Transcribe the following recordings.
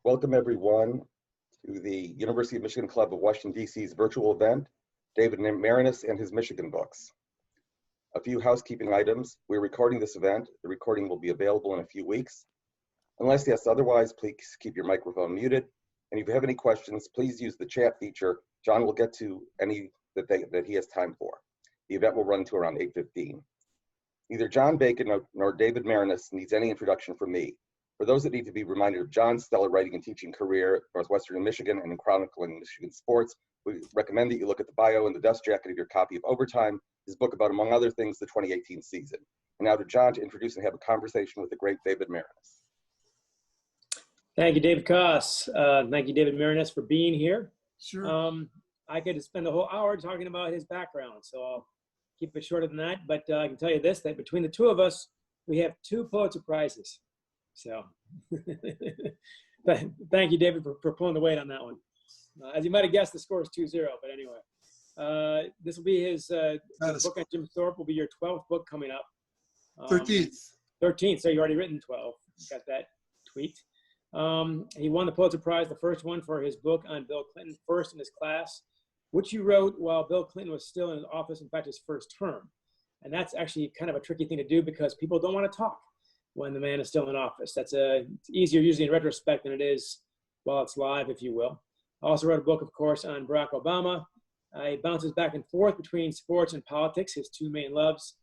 Welcome everyone to the University of Michigan Club of Washington, D.C.'s virtual event, David Maraniss and his Michigan books. A few housekeeping items. We're recording this event. The recording will be available in a few weeks. Unless yes otherwise, please keep your microphone muted. And if you have any questions, please use the chat feature. John will get to any that he has time for. The event will run to around 8:15. Neither John Bacon nor David Maraniss needs any introduction from me. For those that need to be reminded of John's stellar writing and teaching career at Northwestern Michigan and in chronicling Michigan sports, we recommend that you look at the bio and the dust jacket of your copy of Overtime, his book about, among other things, the 2018 season. And now to John to introduce and have a conversation with the great David Maraniss. Thank you, David Koss. Thank you, David Maraniss, for being here. Sure. I could spend the whole hour talking about his background, so I'll keep it shorter than that. But I can tell you this, that between the two of us, we have 2 Pulitzer Prizes. So thank you, David, for pulling the weight on that one. As you might have guessed, the score is 2-0, but anyway. This will be his book on Jim Thorpe will be your 12th book coming up. 13th. 13th, so you already written 12. Got that tweet. He won the Pulitzer Prize, the first one, for his book on Bill Clinton, first in his class, which he wrote while Bill Clinton was still in his office, in fact, his first term. And that's actually kind of a tricky thing to do because people don't want to talk when the man is still in office. It's easier usually in retrospect than it is while it's live, if you will. I also wrote a book, of course, on Barack Obama. He bounces back and forth between sports and politics, his 2 main loves.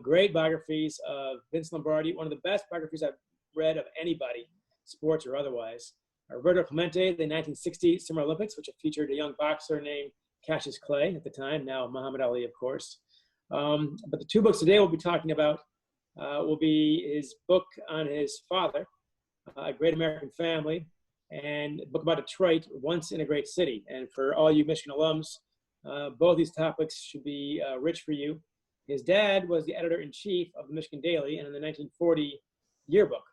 Great biographies of Vince Lombardi, one of the best biographies I've read of anybody, sports or otherwise. Roberto Clemente, the 1960 Summer Olympics, which featured a young boxer named Cassius Clay at the time, now Muhammad Ali, of course. But the 2 books today we'll be talking about will be his book on his father, A Great American Family, and a book about Detroit, Once in a Great City. And for all you Michigan alums, both these topics should be rich for you. His dad was the editor-in-chief of the Michigan Daily, and in the 1940 yearbook,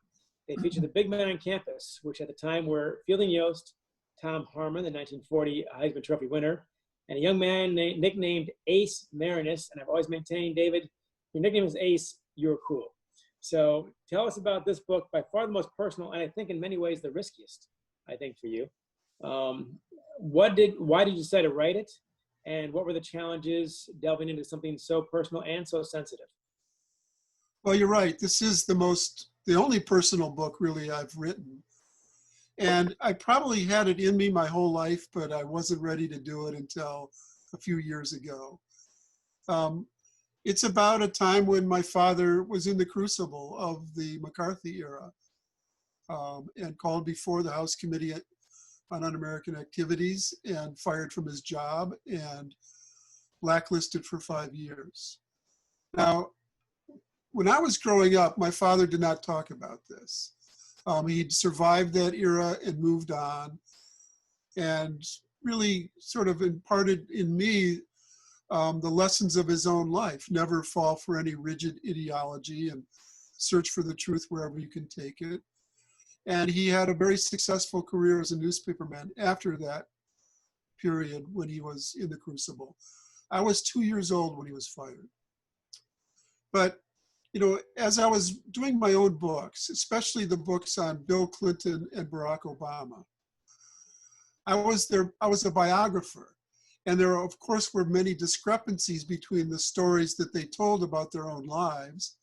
they featured the big men on campus, which at the time were Fielding Yost, Tom Harmon, the 1940 Heisman Trophy winner, and a young man nicknamed Ace Maraniss. And I've always maintained, David, your nickname is Ace, you're cool. So tell us about this book, by far the most personal, and I think in many ways the riskiest, I think, for you. Why did you decide to write it? And what were the challenges delving into something so personal and so sensitive? Well, you're right. This is the only personal book really I've written. And I probably had it in me my whole life, but I wasn't ready to do it until a few years ago. It's about a time when my father was in the crucible of the McCarthy era and called before the House Committee on Un-American Activities and fired from his job and blacklisted for 5 years. Now, when I was growing up, my father did not talk about this. He'd survived that era and moved on and really sort of imparted in me the lessons of his own life. Never fall for any rigid ideology and search for the truth wherever you can take it. And he had a very successful career as a newspaperman after that period when he was in the crucible. I was 2 years old when he was fired. But, you know, as I was doing my own books, especially the books on Bill Clinton and Barack Obama, I was a biographer. And there, of course, were many discrepancies between the stories that they told about their own lives,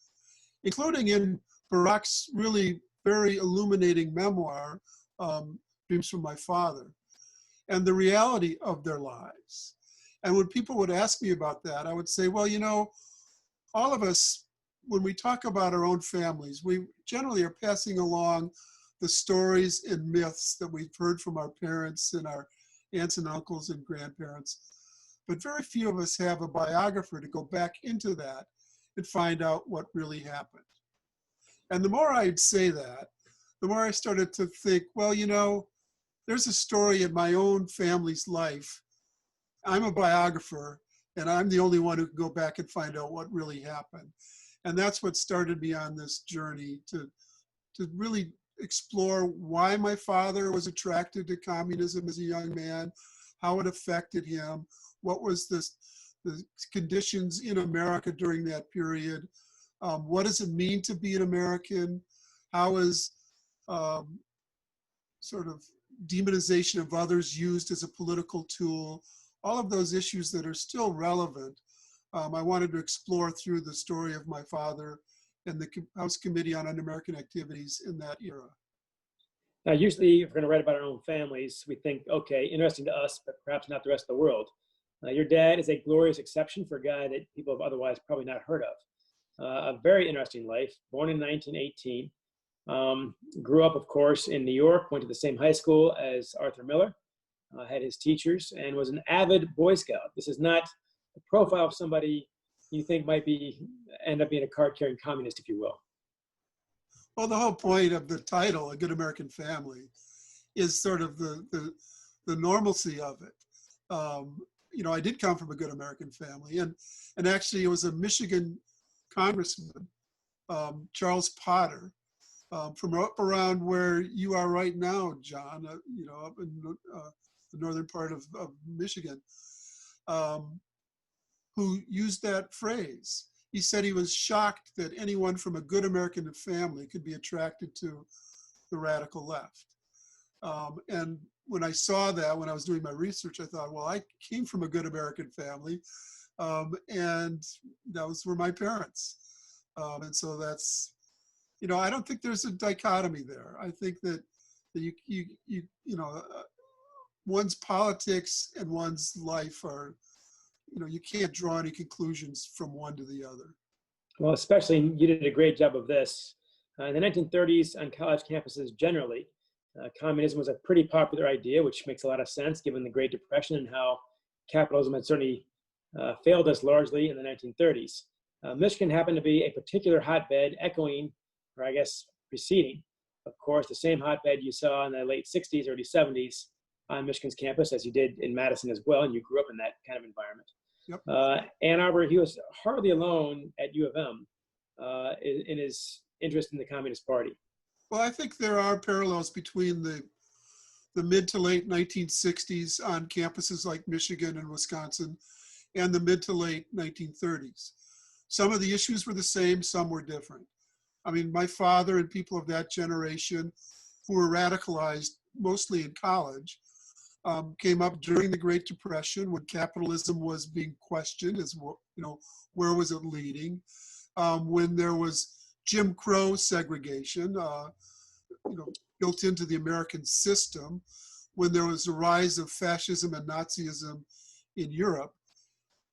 including in Barack's really very illuminating memoir, Dreams from My Father, and the reality of their lives. And when people would ask me about that, I would say, well, you know, all of us, when we talk about our own families, we generally are passing along the stories and myths that we've heard from our parents and our aunts and uncles and grandparents. But very few of us have a biographer to go back into that and find out what really happened. And the more I'd say that, the more I started to think, well, you know, there's a story in my own family's life. I'm a biographer, and I'm the only one who can go back and find out what really happened. And that's what started me on this journey to really explore why my father was attracted to communism as a young man, how it affected him, what was the conditions in America during that period, what does it mean to be an American, how is sort of demonization of others used as a political tool, all of those issues that are still relevant. I wanted to explore through the story of my father and the House Committee on Un-American Activities in that era. Now, usually, if we're going to write about our own families, we think, okay, interesting to us, but perhaps not the rest of the world. Your dad is a glorious exception for a guy that people have otherwise probably not heard of. A very interesting life, born in 1918. Grew up, of course, in New York, went to the same high school as Arthur Miller, had his teachers, and was an avid Boy Scout. This is not the profile of somebody you think might end up being a card-carrying communist, if you will. Well, the whole point of the title, A Good American Family, is sort of the normalcy of it. You know, I did come from a good American family, and actually it was a Michigan congressman, Charles Potter, from up around where you are right now, John, you know, up in the northern part of Michigan, who used that phrase. He said he was shocked that anyone from a good American family could be attracted to the radical left. And when I saw that, when I was doing my research, I thought, well, I came from a good American family, and those were my parents. And so that's, you know, I don't think there's a dichotomy there. I think that you know, one's politics and one's life are, you know, you can't draw any conclusions from one to the other. Well, especially you did a great job of this. In the 1930s on college campuses generally, communism was a pretty popular idea, which makes a lot of sense given the Great Depression and how capitalism had certainly failed us largely in the 1930s. Michigan happened to be a particular hotbed, echoing, or I guess preceding, of course, the same hotbed you saw in the late 60s, early 70s on Michigan's campus, as you did in Madison as well, and you grew up in that kind of environment. Yep. Ann Arbor, he was hardly alone at U of M in his interest in the Communist Party. Well, I think there are parallels between the mid to late 1960s on campuses like Michigan and Wisconsin and the mid to late 1930s. Some of the issues were the same, some were different. I mean, my father and people of that generation who were radicalized mostly in college came up during the Great Depression when capitalism was being questioned as, you know, where was it leading? When there was Jim Crow segregation, you know, built into the American system, when there was a rise of fascism and Nazism in Europe,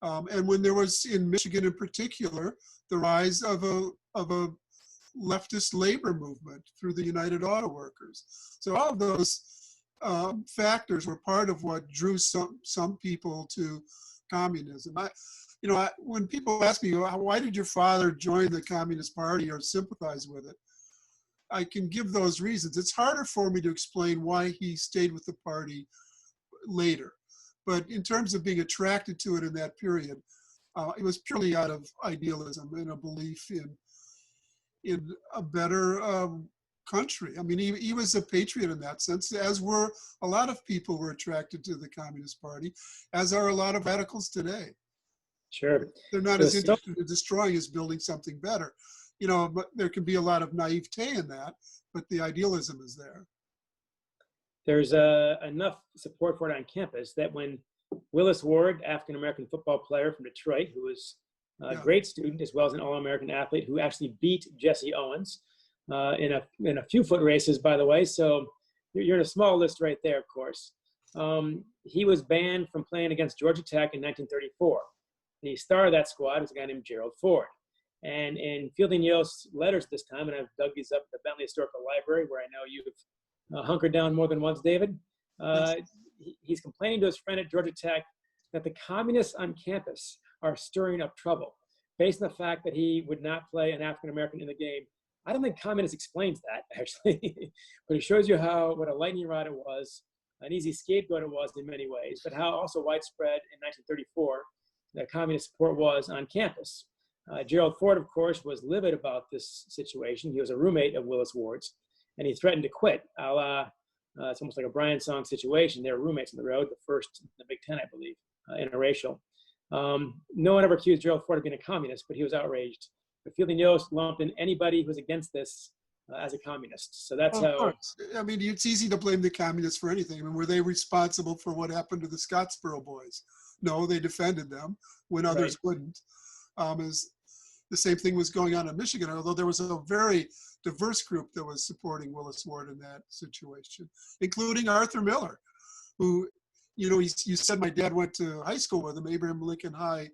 and when there was, in Michigan in particular, the rise of a leftist labor movement through the United Auto Workers. So all of those factors were part of what drew some people to communism. When people ask me, why did your father join the Communist Party or sympathize with it? I can give those reasons. It's harder for me to explain why he stayed with the party later. But in terms of being attracted to it in that period, it was purely out of idealism and a belief in a better country. I mean, he was a patriot in that sense, as were a lot of people who were attracted to the Communist Party, as are a lot of radicals today. Sure. They're not as interested in destroying as building something better. You know, but there can be a lot of naivete in that, but the idealism is there. There's enough support for it on campus that when Willis Ward, African-American football player from Detroit, who was a great student as well as an All-American athlete who actually beat Jesse Owens in a few foot races, by the way. So you're in a small list right there, of course. He was banned from playing against Georgia Tech in 1934. The star of that squad was a guy named Gerald Ford. And in Fielding Yale's letters this time, and I've dug these up at the Bentley Historical Library, where I know you've hunkered down more than once, David. He's complaining to his friend at Georgia Tech that the communists on campus are stirring up trouble based on the fact that he would not play an African-American in the game. I don't think communist explains that, actually, but it shows you what a lightning rod it was, an easy scapegoat it was in many ways, but how also widespread in 1934 the communist support was on campus. Gerald Ford, of course, was livid about this situation. He was a roommate of Willis Ward's, and he threatened to quit, a la, it's almost like a Brian Song situation. They were roommates on the road, the first in the Big Ten, I believe, interracial. No one ever accused Gerald Ford of being a communist, but he was outraged. But Fielding Yost lumped in anybody who was against this as a communist. So that's Of how. course. I mean, it's easy to blame the communists for anything. I mean, were they responsible for what happened to the Scottsboro boys? No, they defended them when others wouldn't. As the same thing was going on in Michigan, although there was a very diverse group that was supporting Willis Ward in that situation, including Arthur Miller, who, you know, you said my dad went to high school with him, Abraham Lincoln High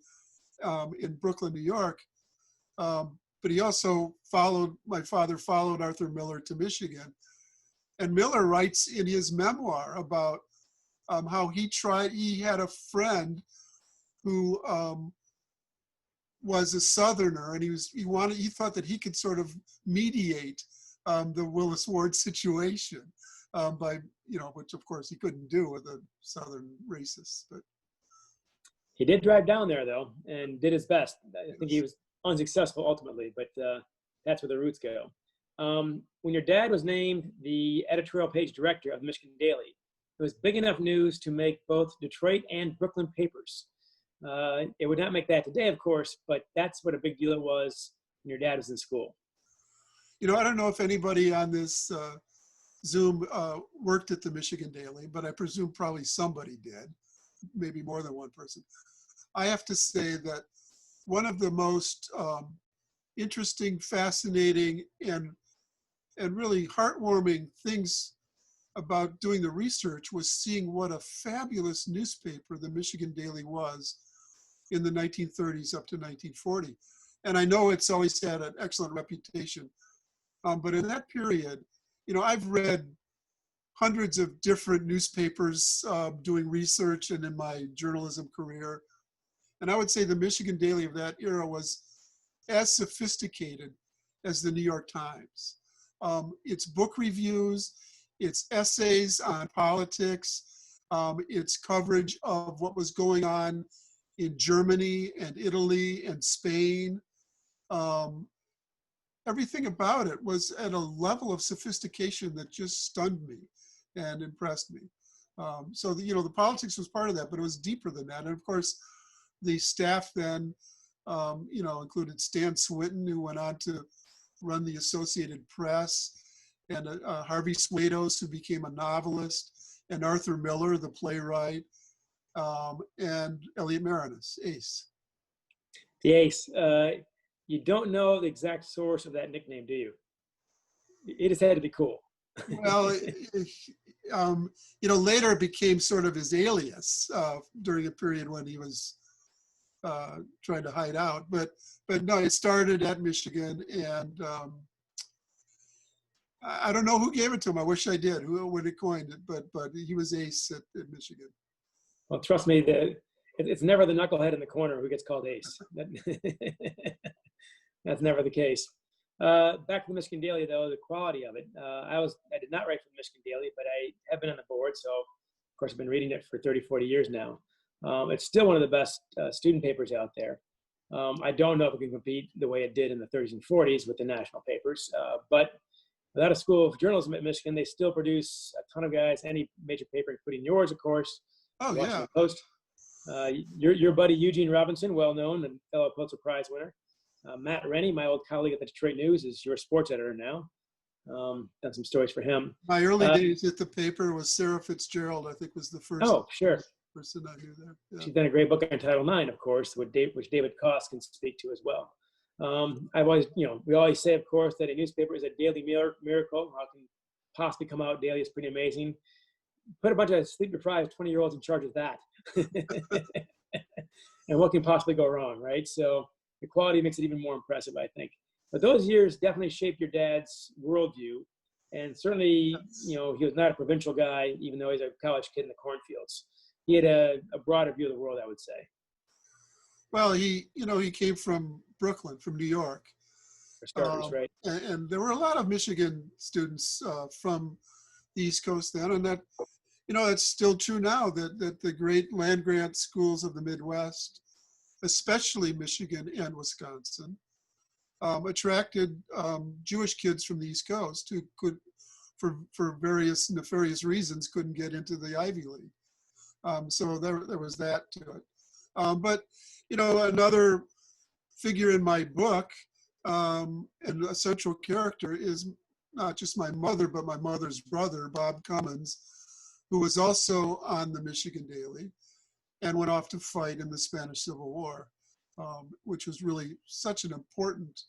in Brooklyn, New York. But he also my father followed Arthur Miller to Michigan. And Miller writes in his memoir about how he had a friend who was a Southerner, and he thought that he could sort of mediate the Willis Ward situation by, you know, which of course he couldn't do with a Southern racist. But he did drive down there though, and did his best. I think he was unsuccessful ultimately, but that's where the roots go. When your dad was named the editorial page director of the Michigan Daily, it was big enough news to make both Detroit and Brooklyn papers. It would not make that today, of course, but that's what a big deal it was when your dad was in school. You know, I don't know if anybody on this Zoom worked at the Michigan Daily, but I presume probably somebody did, maybe more than one person. I have to say that one of the most interesting, fascinating, and really heartwarming things about doing the research was seeing what a fabulous newspaper the Michigan Daily was in the 1930s up to 1940. And I know it's always had an excellent reputation, but in that period, you know, I've read hundreds of different newspapers doing research and in my journalism career. And I would say the Michigan Daily of that era was as sophisticated as the New York Times. Its book reviews, its essays on politics, its coverage of what was going on in Germany and Italy and Spain. Everything about it was at a level of sophistication that just stunned me and impressed me. So, you know, the politics was part of that, but it was deeper than that. And of course, the staff then, you know, included Stan Swinton, who went on to run the Associated Press, and Harvey Swados, who became a novelist, and Arthur Miller, the playwright, and David Maraniss, Ace. The Ace. You don't know the exact source of that nickname, do you? It just had to be cool. Well, you know, later it became sort of his alias during a period when he was trying to hide out. But no, it started at Michigan, and I don't know who gave it to him. I wish I did. Who would have coined it? But he was Ace at Michigan. Well, trust me, it's never the knucklehead in the corner who gets called Ace. That's never the case. Back to the Michigan Daily, though, the quality of it. I did not write for the Michigan Daily, but I have been on the board. So, of course, I've been reading it for 30, 40 years now. It's still one of the best student papers out there. I don't know if it can compete the way it did in the 30s and 40s with the national papers. But without a school of journalism at Michigan, they still produce a ton of guys, any major paper, including yours, of course. Oh, Washington yeah. Post. Your buddy Eugene Robinson, well-known and fellow Pulitzer Prize winner. Matt Rennie, my old colleague at the Detroit News, is your sports editor now. Done some stories for him. My early days at the paper was Sarah Fitzgerald, I think was the first person I knew there. Yeah. She's done a great book on Title IX, of course, which David Koss can speak to as well. I've always, you know, we always say, of course, that a newspaper is a daily miracle. How it can possibly come out daily is pretty amazing. Put a bunch of sleep-deprived 20-year-olds in charge of that. And what can possibly go wrong, right? So the quality makes it even more impressive, I think. But those years definitely shaped your dad's worldview. And certainly, you know, he was not a provincial guy, even though he's a college kid in the cornfields. He had a broader view of the world, I would say. Well, he came from Brooklyn, from New York. For starters, right? And there were a lot of Michigan students from the East Coast then, and that, you know, it's still true now that the great land-grant schools of the Midwest, especially Michigan and Wisconsin, attracted Jewish kids from the East Coast who could, for various nefarious reasons, couldn't get into the Ivy League. So there was that to it. But, you know, another figure in my book, and a central character, is not just my mother, but my mother's brother, Bob Cummins, who was also on the Michigan Daily and went off to fight in the Spanish Civil War, which was really such an important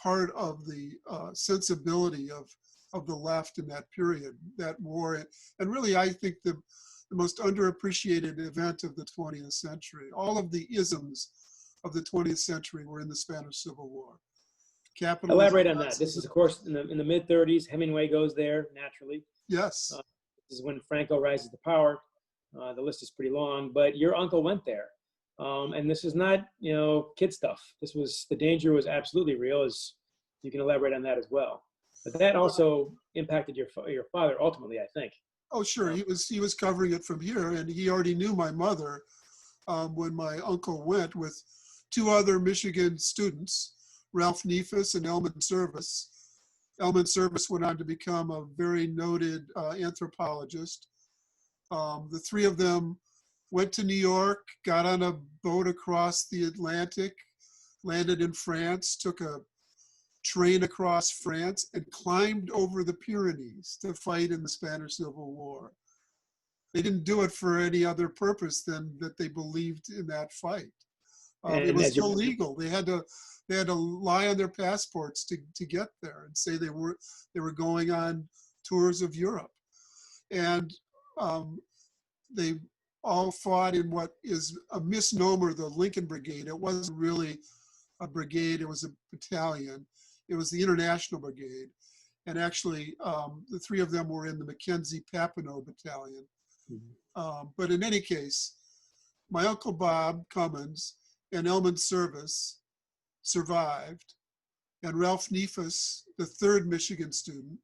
part of the sensibility of the left in that period, that war. And really, I think the most underappreciated event of the 20th century. All of the isms of the 20th century were in the Spanish Civil War. Capitalism, Elaborate on that. Nazism. This is, of course, in the mid 30s. Hemingway goes there naturally. Yes. This is when Franco rises to power. The list is pretty long, but your uncle went there. And this is not, kid stuff. The danger was absolutely real, as you can elaborate on that as well. But that also impacted your father ultimately, I think. Oh, sure. He was covering it from here, and he already knew my mother when my uncle went with two other Michigan students, Ralph Neefus and Elman Service. Elman Service went on to become a very noted anthropologist. The three of them went to New York, got on a boat across the Atlantic, landed in France, took a train across France, and climbed over the Pyrenees to fight in the Spanish Civil War. They didn't do it for any other purpose than that they believed in that fight. It was illegal. They had to lie on their passports to get there and say they were going on tours of Europe. And they all fought in what is a misnomer, the Lincoln Brigade. It wasn't really a brigade, it was a battalion. It was the International Brigade. And actually, the three of them were in the Mackenzie Papineau Battalion. Mm-hmm. But in any case, my Uncle Bob Cummins and Elman Service survived. And Ralph Neefus, the third Michigan student,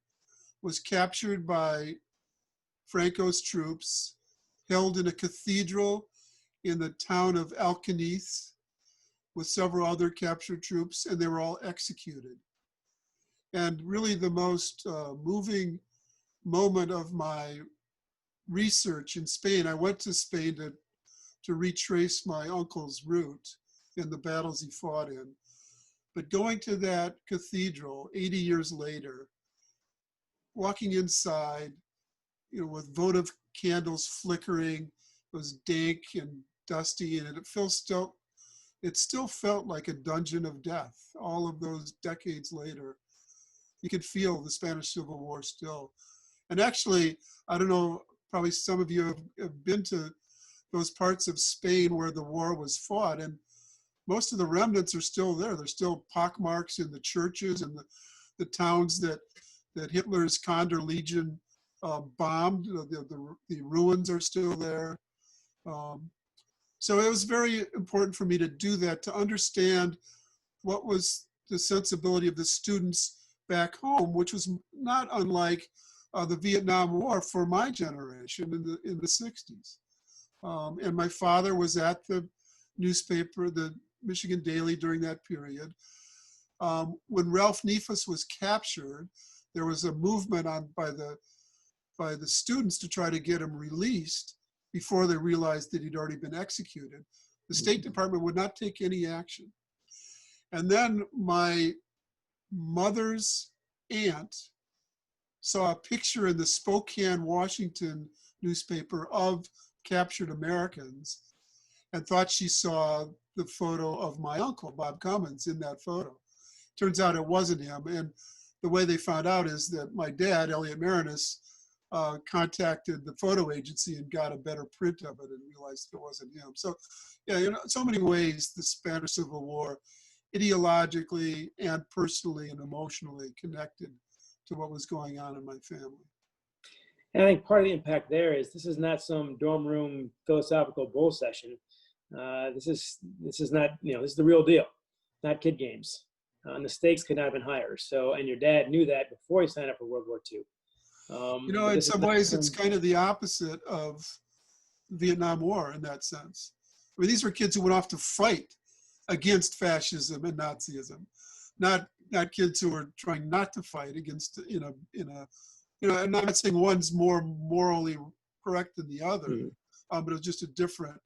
was captured by Franco's troops, held in a cathedral in the town of Alcanith with several other captured troops, and they were all executed. And really the most moving moment of my research in Spain, I went to Spain to retrace my uncle's route in the battles he fought in. But going to that cathedral 80 years later, walking inside, with votive candles flickering, it was dank and dusty, and it still felt like a dungeon of death. All of those decades later, you could feel the Spanish Civil War still. And actually, I don't know, probably some of you have been to those parts of Spain where the war was fought, and most of the remnants are still there. There's still pockmarks in the churches and the towns that Hitler's Condor Legion bombed. The ruins are still there. So it was very important for me to do that, to understand what was the sensibility of the students back home, which was not unlike the Vietnam War for my generation in the 60s. And my father was at the newspaper, the Michigan Daily, during that period. When Ralph Neefus was captured, there was a movement by the students to try to get him released before they realized that he'd already been executed. The State Department would not take any action. And then my mother's aunt saw a picture in the Spokane, Washington newspaper of captured Americans and thought she saw the photo of my uncle, Bob Cummins, in that photo. Turns out it wasn't him. And the way they found out is that my dad, David Maraniss, contacted the photo agency and got a better print of it and realized it wasn't him. So, yeah, so many ways the Spanish Civil War, ideologically and personally and emotionally connected to what was going on in my family. And I think part of the impact there is this is not some dorm room philosophical bull session. This is not, this is the real deal, not kid games. And the stakes could not have been higher. So, and your dad knew that before he signed up for World War II. In some ways, it's kind of the opposite of the Vietnam War in that sense. I mean, these were kids who went off to fight against fascism and Nazism, not kids who were trying not to fight against, I'm not saying one's more morally correct than the other, but it's just a different,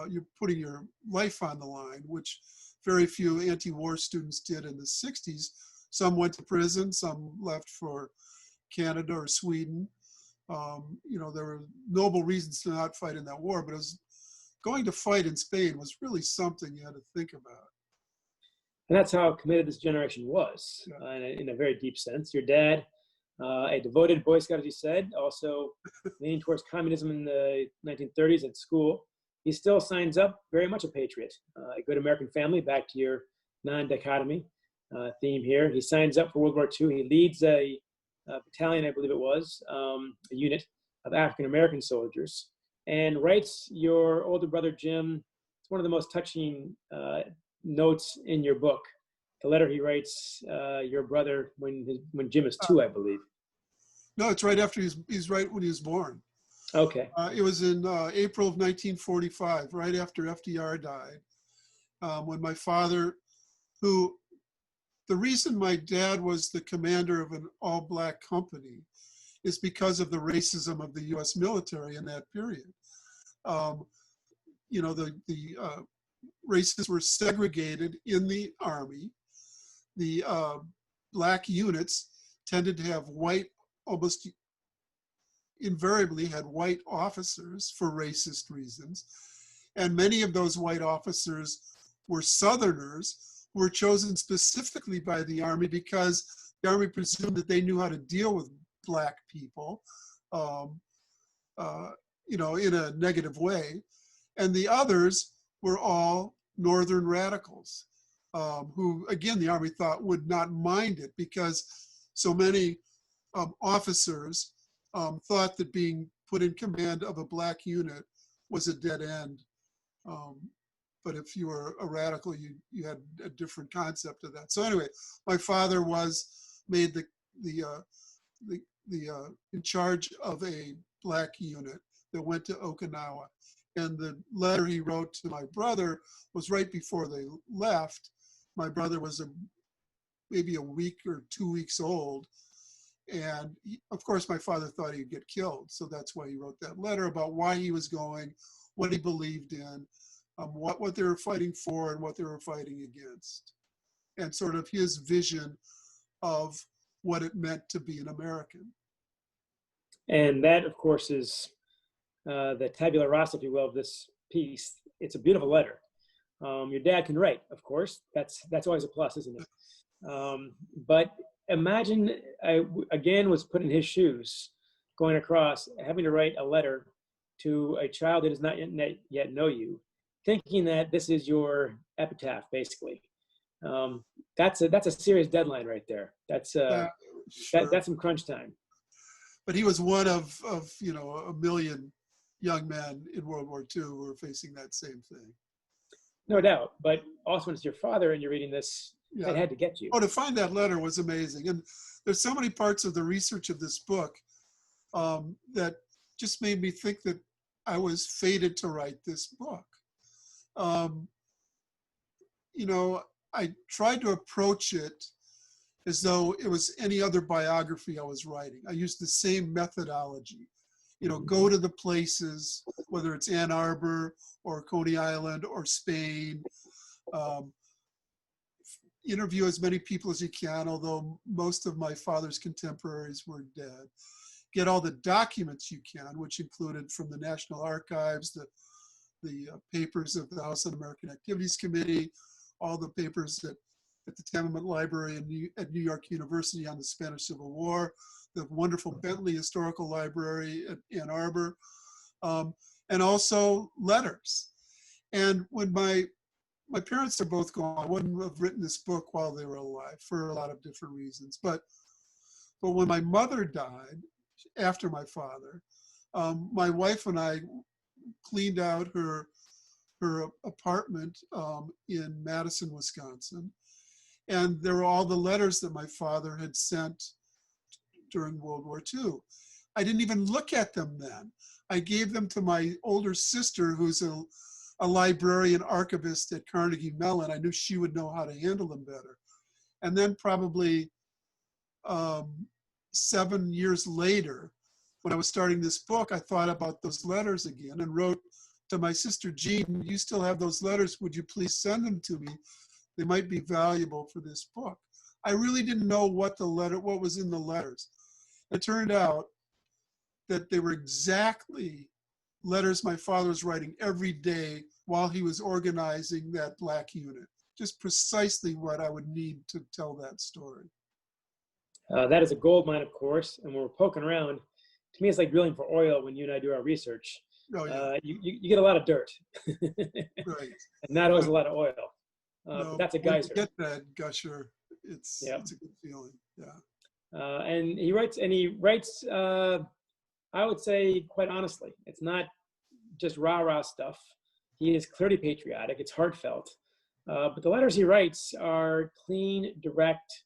you're putting your life on the line, which very few anti-war students did in the 60s Some went to prison, some left for Canada or Sweden. There were noble reasons to not fight in that war, but going to fight in Spain was really something you had to think about. And that's how committed this generation was, Yeah. in a very deep sense. Your dad, a devoted Boy Scout, as you said, also leaning towards communism in the 1930s at school. He still signs up, very much a patriot, a good American family, back to your non-dichotomy theme here. He signs up for World War II. He leads a battalion, I believe it was, a unit of African-American soldiers, and writes your older brother, Jim. It's one of the most touching notes in your book. The letter he writes your brother when Jim is 2, I believe. No, it's right after he's right when he was born. Okay. It was in April of 1945, right after FDR died, when my father, the reason my dad was the commander of an all-black company is because of the racism of the U.S. military in that period. The races were segregated in the Army. The black units tended to have almost invariably had white officers for racist reasons. And many of those white officers were Southerners who were chosen specifically by the Army because the Army presumed that they knew how to deal with black people, in a negative way. And the others were all Northern radicals, who, again, the Army thought would not mind it because so many officers thought that being put in command of a black unit was a dead end. But if you were a radical, you had a different concept of that. So anyway, my father was made in charge of a black unit that went to Okinawa. And the letter he wrote to my brother was right before they left. My brother was maybe a week or 2 weeks old. And of course, my father thought he'd get killed. So that's why he wrote that letter about why he was going, what he believed in, what they were fighting for and what they were fighting against, and sort of his vision of what it meant to be an American. And that, of course, is the tabula rasa, if you will, of this piece. It's a beautiful letter. Your dad can write, of course. That's always a plus, isn't it? But imagine, I again was put in his shoes, going across, having to write a letter to a child that does not yet know you, thinking that this is your epitaph, basically. That's a serious deadline right there. That's Sure. that's some crunch time. But he was one of a million young men in World War II who were facing that same thing. No doubt. But also when it's your father and you're reading this, Yeah. it had to get you. Oh, to find that letter was amazing. And there's so many parts of the research of this book that just made me think that I was fated to write this book. I tried to approach it as though it was any other biography I was writing. I used the same methodology. Go to the places, whether it's Ann Arbor or Coney Island or Spain. Interview as many people as you can, although most of my father's contemporaries were dead. Get all the documents you can, which included from the National Archives, the papers of the House Un-American Activities Committee, all the papers at the Tenement Library at New York University on the Spanish Civil War, the wonderful Bentley Historical Library at Ann Arbor, and also letters. And when my parents are both gone, I wouldn't have written this book while they were alive for a lot of different reasons. But when my mother died, after my father, my wife and I cleaned out her apartment in Madison, Wisconsin. And there were all the letters that my father had sent during World War II. I didn't even look at them then. I gave them to my older sister, who's a librarian archivist at Carnegie Mellon. I knew she would know how to handle them better. And then probably 7 years later, when I was starting this book, I thought about those letters again and wrote to my sister, Jean, you still have those letters. Would you please send them to me? They might be valuable for this book. I really didn't know what was in the letters. It turned out that they were exactly letters my father was writing every day while he was organizing that black unit. Just precisely what I would need to tell that story. That is a gold mine, of course. And when we're poking around, to me, it's like drilling for oil when you and I do our research. Oh, yeah. You get a lot of dirt. Right. And not always a lot of oil. No, but that's a when you geyser. get that gusher, it's a good feeling. Yeah. And he writes, I would say, quite honestly, it's not just rah-rah stuff. He is clearly patriotic. It's heartfelt. But the letters he writes are clean, direct,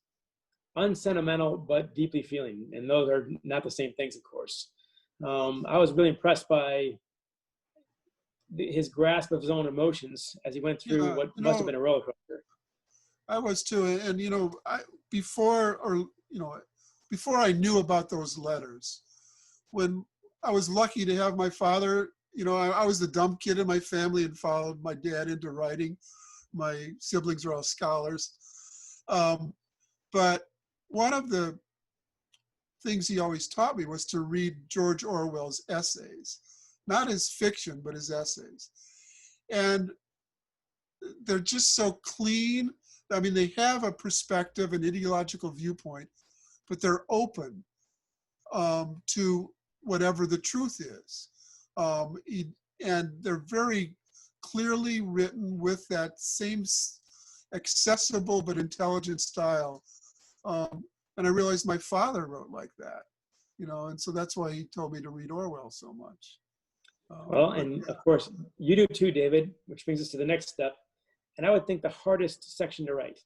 unsentimental, but deeply feeling. And those are not the same things, of course. I was really impressed by his grasp of his own emotions as he went through what must have been a roller coaster. I was too. And, before I knew about those letters, when I was lucky to have my father, I was the dumb kid in my family and followed my dad into writing. My siblings are all scholars. But one of the things he always taught me was to read George Orwell's essays, not his fiction, but his essays. And they're just so clean. I mean, they have a perspective, an ideological viewpoint, but they're open to whatever the truth is. And they're very clearly written with that same accessible but intelligent style. And I realized my father wrote like that, and so that's why he told me to read Orwell so much. And of course, you do too, David, which brings us to the next step. And I would think the hardest section to write.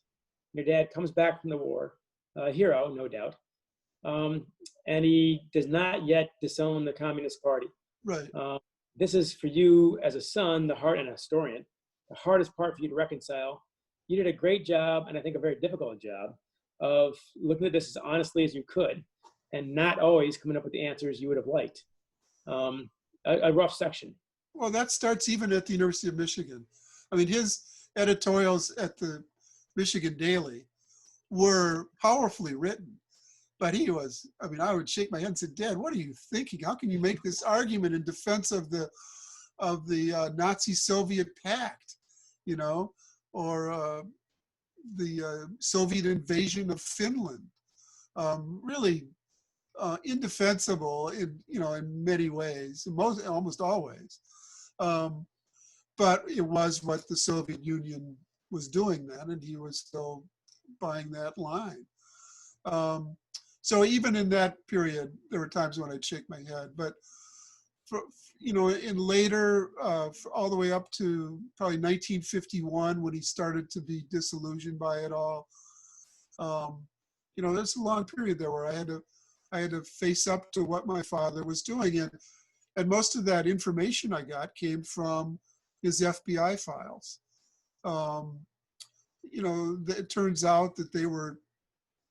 Your dad comes back from the war, a hero, no doubt. And he does not yet disown the Communist Party. Right. This is for you as a son, and a historian, the hardest part for you to reconcile. You did a great job, and I think a very difficult job, of looking at this as honestly as you could, and not always coming up with the answers you would have liked. A rough section. Well, that starts even at the University of Michigan. I mean, his editorials at the Michigan Daily were powerfully written. But I would shake my head and say, Dad, what are you thinking? How can you make this argument in defense of the Nazi-Soviet pact, or the Soviet invasion of Finland? Really indefensible in many ways, almost always. But it was what the Soviet Union was doing then, and he was still buying that line. So even in that period, there were times when I'd shake my head. But in later, all the way up to probably 1951, when he started to be disillusioned by it all, there's a long period there where I had to face up to what my father was doing, and most of that information I got came from his FBI files. It turns out that they were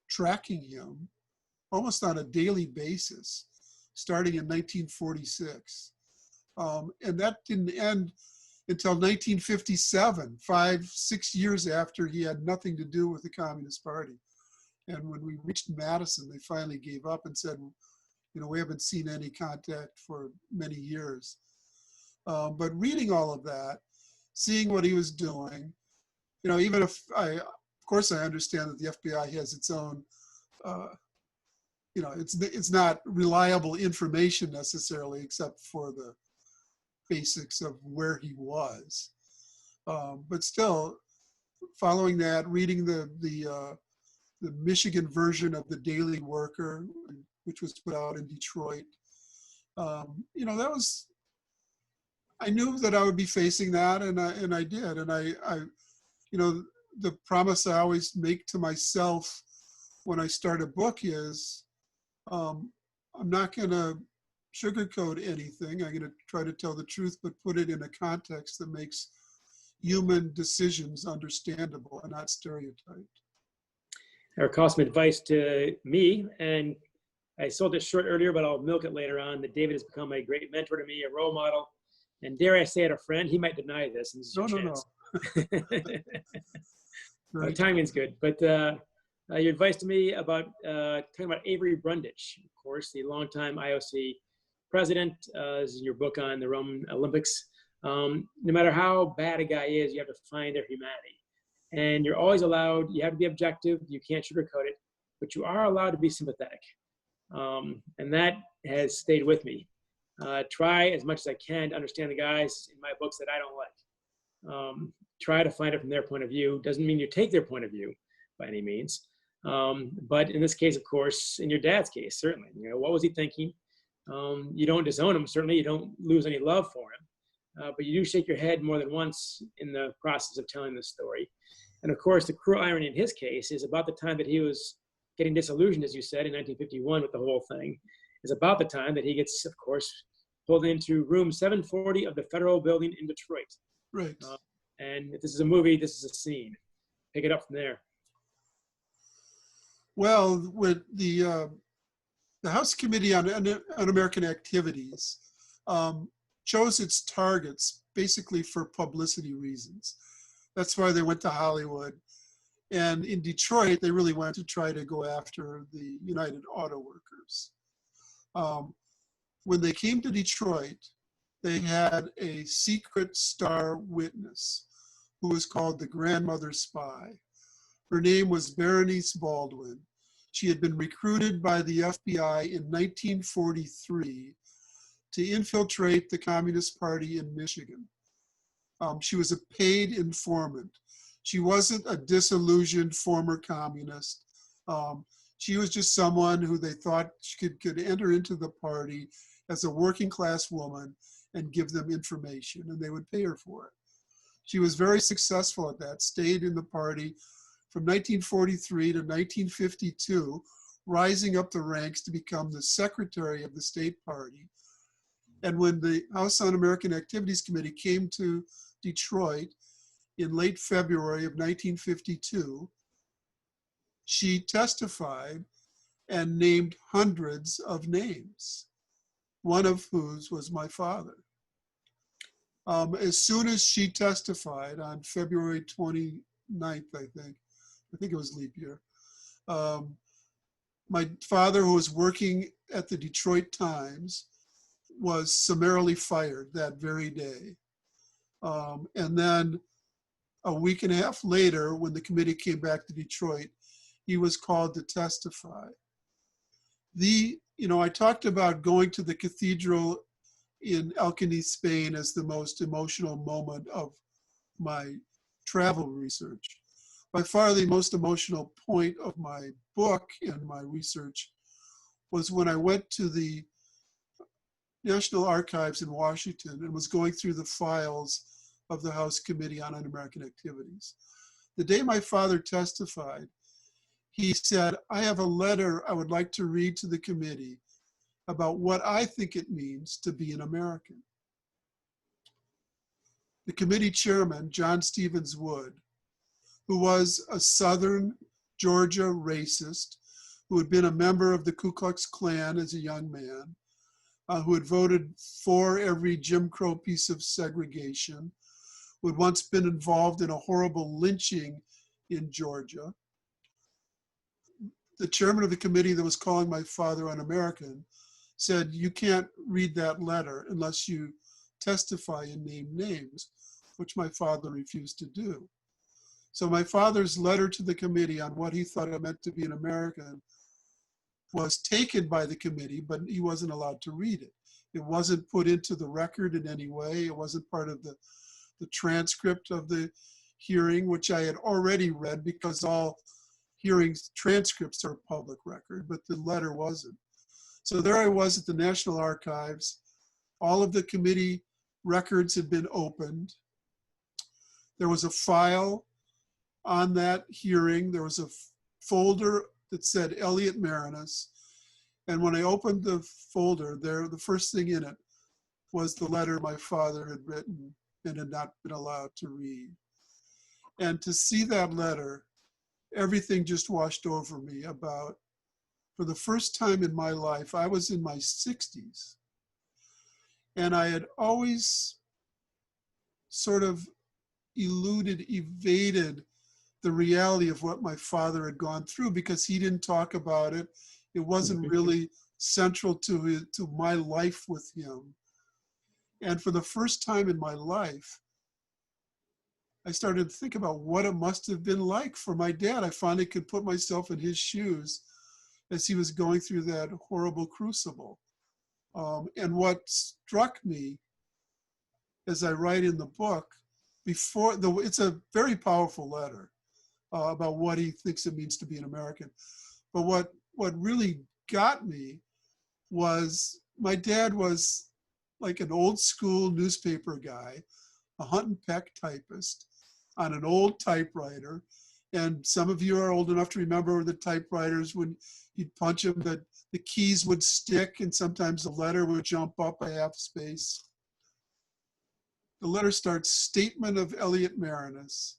tracking him almost on a daily basis, starting in 1946. And that didn't end until 1957, 5-6 years after he had nothing to do with the Communist Party. And when we reached Madison, they finally gave up and said, we haven't seen any contact for many years. But reading all of that, seeing what he was doing, even if of course I understand that the FBI has its own, it's not reliable information necessarily, except for the basics of where he was. But still, following that, reading the Michigan version of the Daily Worker, which was put out in Detroit, that was, I knew that I would be facing that, and I did, and I the promise I always make to myself when I start a book is, I'm not going to sugarcoat anything. I'm going to try to tell the truth, but put it in a context that makes human decisions understandable and not stereotyped. Or cost some advice to me, and I sold it short earlier, but I'll milk it later on, that David has become a great mentor to me, a role model, and dare I say it, a friend. He might deny this. And this is your chance. No. Timing's good. But Your advice to me about talking about Avery Brundage, of course, the longtime IOC president, is in your book on the Roman Olympics. No matter how bad a guy is, you have to find their humanity. And you're always allowed, you have to be objective, you can't sugarcoat it, but you are allowed to be sympathetic. And that has stayed with me. Try as much as I can to understand the guys in my books that I don't like. Try to find it from their point of view. Doesn't mean you take their point of view by any means. But in this case, of course, in your dad's case, certainly, you know, what was he thinking? You don't disown him, certainly. You don't lose any love for him. But you do shake your head more than once in the process of telling this story. And of course, the cruel irony in his case is about the time that he was getting disillusioned, as you said, in 1951 with the whole thing, is about the time that he gets, of course, pulled into room 740 of the Federal Building in Detroit. Right. And if this is a movie, this is a scene. Pick it up from there. Well, with the House Committee on Un-American Activities chose its targets basically for publicity reasons. That's why they went to Hollywood. And in Detroit, they really went to try to go after the United Auto Workers. When they came to Detroit, they had a secret star witness who was called the Grandmother Spy. Her name was Maraniss Baldwin. She had been recruited by the FBI in 1943 to infiltrate the Communist Party in Michigan. She was a paid informant. She wasn't a disillusioned former communist. She was just someone who they thought could enter into the party as a working class woman and give them information, and they would pay her for it. She was very successful at that, stayed in the party from 1943 to 1952, rising up the ranks to become the secretary of the state party. And when the House Un-American Activities Committee came to Detroit in late February of 1952, she testified and named hundreds of names, one of whose was my father. As soon as she testified on February 29th, I think it was leap year, my father, who was working at the Detroit Times, was summarily fired that very day. And then a week and a half later, when the committee came back to Detroit, he was called to testify. I talked about going to the cathedral in Alcany, Spain as the most emotional moment of my travel research. By far the most emotional point of my book and my research was when I went to the National Archives in Washington and was going through the files of the House Committee on Un-American Activities. The day my father testified, he said, "I have a letter I would like to read to the committee about what I think it means to be an American." The committee chairman, John Stevens Wood, who was a Southern Georgia racist, who had been a member of the Ku Klux Klan as a young man, who had voted for every Jim Crow piece of segregation, who had once been involved in a horrible lynching in Georgia. The chairman of the committee that was calling my father un-American said, "You can't read that letter unless you testify and name names," which my father refused to do. So my father's letter to the committee on what he thought it meant to be an American was taken by the committee, but he wasn't allowed to read it. It wasn't put into the record in any way. It wasn't part of the transcript of the hearing, which I had already read because all hearings transcripts are public record, but the letter wasn't. So there I was at the National Archives. All of the committee records had been opened. There was a file on that hearing. There was a folder that said Elliot Maraniss. And when I opened the folder there, the first thing in it was the letter my father had written and had not been allowed to read. And to see that letter, everything just washed over me about, for the first time in my life, I was in my 60s. And I had always sort of evaded the reality of what my father had gone through, because he didn't talk about it. It wasn't really central to my life with him. And for the first time in my life, I started to think about what it must have been like for my dad. I finally could put myself in his shoes as he was going through that horrible crucible. And what struck me, as I write in the book, it's a very powerful letter about what he thinks it means to be an American. But what really got me was my dad was like an old school newspaper guy, a hunt and peck typist on an old typewriter. And some of you are old enough to remember the typewriters when you'd punch them, the keys would stick and sometimes the letter would jump up a half space. The letter starts, "Statement of David Maraniss,"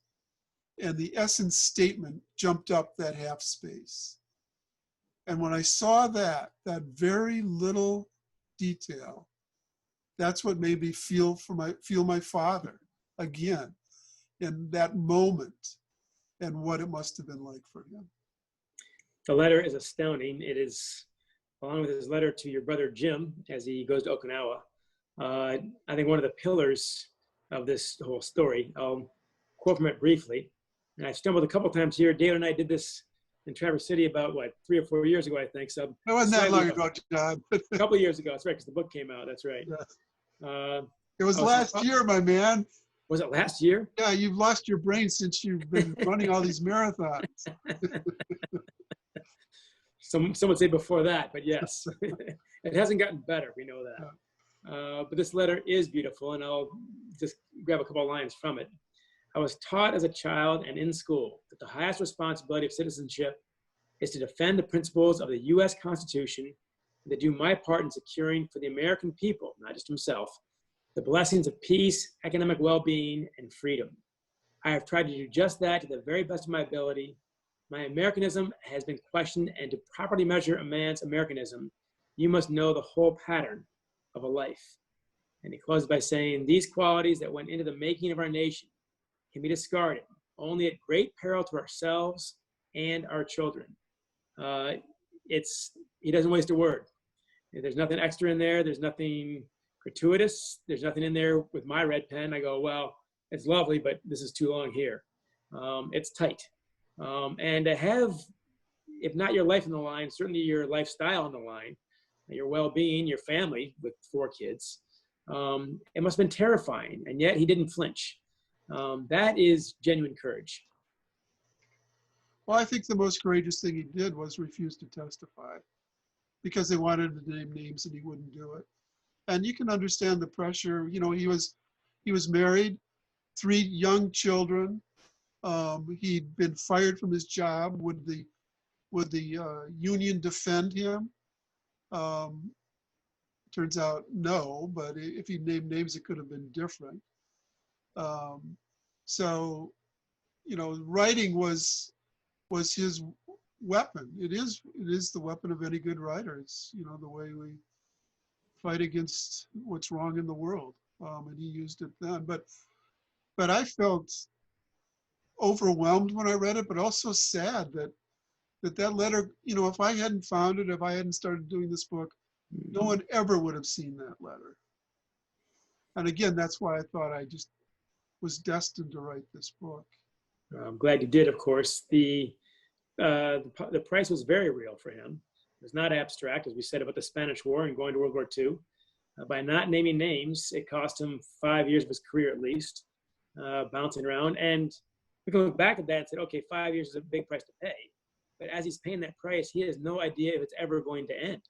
and the essence statement jumped up that half space. And when I saw that very little detail, that's what made me feel my father again in that moment, and what it must have been like for him. The letter is astounding. It is, along with his letter to your brother Jim as he goes to Okinawa, I think one of the pillars of this whole story. I'll quote from it briefly. And I stumbled a couple times here. David and I did this in Traverse City about, 3 or 4 years ago, I think. So it wasn't that long ago, John. A couple of years ago. That's right, because the book came out. That's right. Yeah. It was last year, my man. Was it last year? Yeah, you've lost your brain since you've been running all these marathons. Some would say before that, but yes. It hasn't gotten better, we know that. But this letter is beautiful, and I'll just grab a couple of lines from it. "I was taught as a child and in school that the highest responsibility of citizenship is to defend the principles of the U.S. Constitution and to do my part in securing for the American people, not just himself, the blessings of peace, economic well-being, and freedom. I have tried to do just that to the very best of my ability. My Americanism has been questioned, and to properly measure a man's Americanism, you must know the whole pattern of a life." And he closes by saying, "These qualities that went into the making of our nation can be discarded only at great peril to ourselves and our children." He doesn't waste a word. There's nothing extra in there. There's nothing gratuitous. There's nothing in there with my red pen. I go, well, it's lovely, but this is too long here. It's tight. And to have, if not your life on the line, certainly your lifestyle on the line, your well-being, your family with 4 kids, it must have been terrifying. And yet he didn't flinch. That is genuine courage. Well, I think the most courageous thing he did was refuse to testify, because they wanted to name names and he wouldn't do it. And you can understand the pressure. You know, he was married, 3 young children. He'd been fired from his job. Would the union defend him? Turns out no, but if he named names, it could have been different. So, you know, writing was his weapon. It is the weapon of any good writer. It's, you know, the way we fight against what's wrong in the world. And he used it then. But I felt overwhelmed when I read it, but also sad that letter, you know, if I hadn't found it, if I hadn't started doing this book, no one ever would have seen that letter. And again, that's why I thought I just was destined to write this book. I'm glad you did, of course. The price was very real for him. It was not abstract, as we said about the Spanish War and going to World War II. By not naming names, it cost him 5 years of his career at least, bouncing around. And we can look back at that and say, okay, 5 years is a big price to pay. But as he's paying that price, he has no idea if it's ever going to end.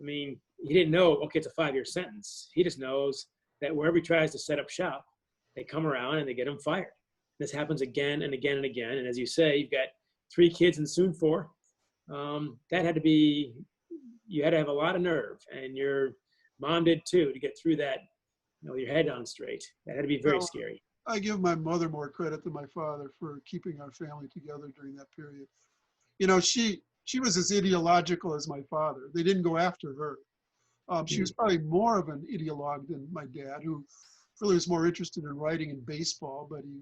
I mean, he didn't know, okay, it's a 5-year sentence. He just knows that wherever he tries to set up shop, they come around and they get him fired. This happens again and again and again. And as you say, you've got 3 kids and soon 4. That had to be, you had to have a lot of nerve, and your mom did too, to get through that, you know, your head on straight. That had to be very scary. I give my mother more credit than my father for keeping our family together during that period. You know, she was as ideological as my father. They didn't go after her. She was probably more of an ideologue than my dad, who really was more interested in writing and baseball, but he,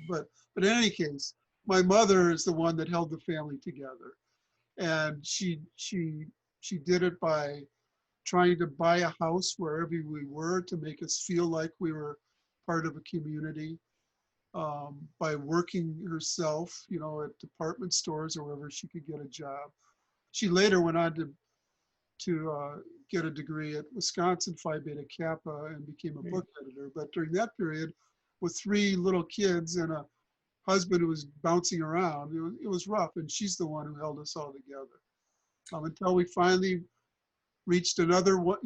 but in any case, my mother is the one that held the family together. And she did it by trying to buy a house wherever we were to make us feel like we were part of a community, by working herself, at department stores or wherever she could get a job. She later went on to get a degree at Wisconsin Phi Beta Kappa and became a book editor. But during that period, with 3 little kids and a husband who was bouncing around, it was rough. And she's the one who held us all together until we finally reached another one.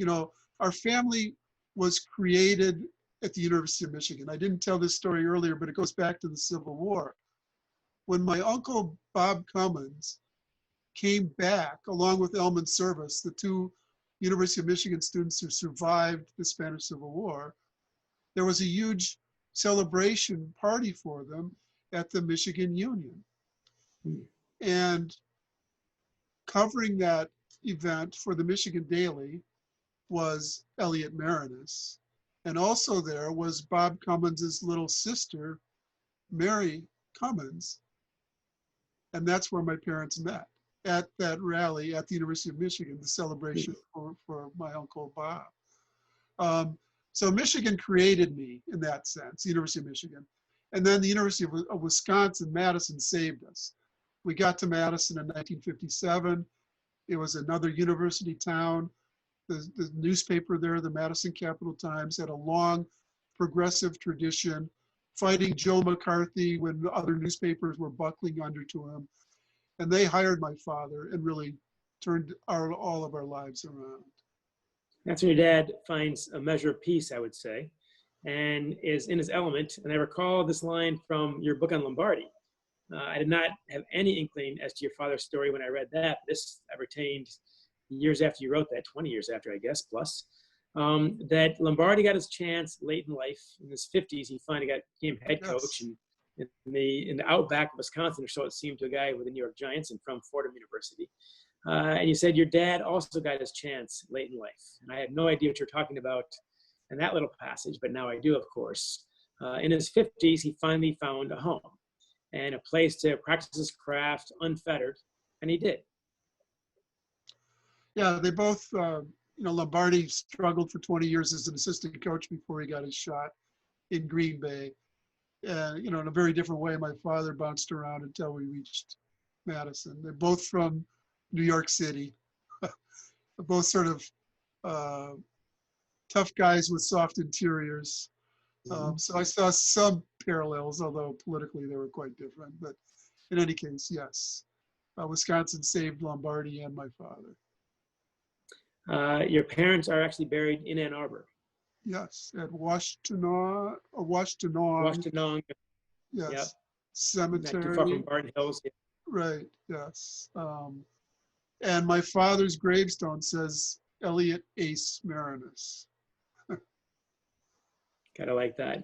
Our family was created at the University of Michigan. I didn't tell this story earlier, but it goes back to the Civil War. When my uncle Bob Cummins came back, along with Elman Service, the 2 University of Michigan students who survived the Spanish Civil War, there was a huge celebration party for them at the Michigan Union. And covering that event for the Michigan Daily was David Maraniss. And also there was Bob Cummins' little sister, Mary Cummins. And that's where my parents met, at that rally at the University of Michigan, the celebration for my Uncle Bob. So Michigan created me in that sense, the University of Michigan. And then the University of Wisconsin, Madison saved us. We got to Madison in 1957. It was another university town. The newspaper there, the Madison Capital Times, had a long progressive tradition, fighting Joe McCarthy when other newspapers were buckling under to him. And they hired my father and really turned all of our lives around. That's when your dad finds a measure of peace, I would say, and is in his element. And I recall this line from your book on Lombardy. I did not have any inkling as to your father's story when I read that. This I retained years after you wrote that, 20 years after, I guess, plus, that Lombardi got his chance late in life. In his 50s, he finally became head coach in the outback of Wisconsin, or so it seemed to a guy with the New York Giants and from Fordham University. And you said your dad also got his chance late in life. And I had no idea what you're talking about in that little passage, but now I do, of course. In his 50s, he finally found a home and a place to practice his craft unfettered, and he did. Yeah, they both, Lombardi struggled for 20 years as an assistant coach before he got his shot in Green Bay. In a very different way, my father bounced around until we reached Madison. They're both from New York City. They're both sort of tough guys with soft interiors. So I saw some parallels, although politically they were quite different. But in any case, yes, Wisconsin saved Lombardi and my father. Your parents are actually buried in Ann Arbor. Yes, at Washtenaw. Yes, Yep. cemetery. Not too far from Barton Hills. Right, yes. And my father's gravestone says Elliot Ace Maraniss. Kind of like that.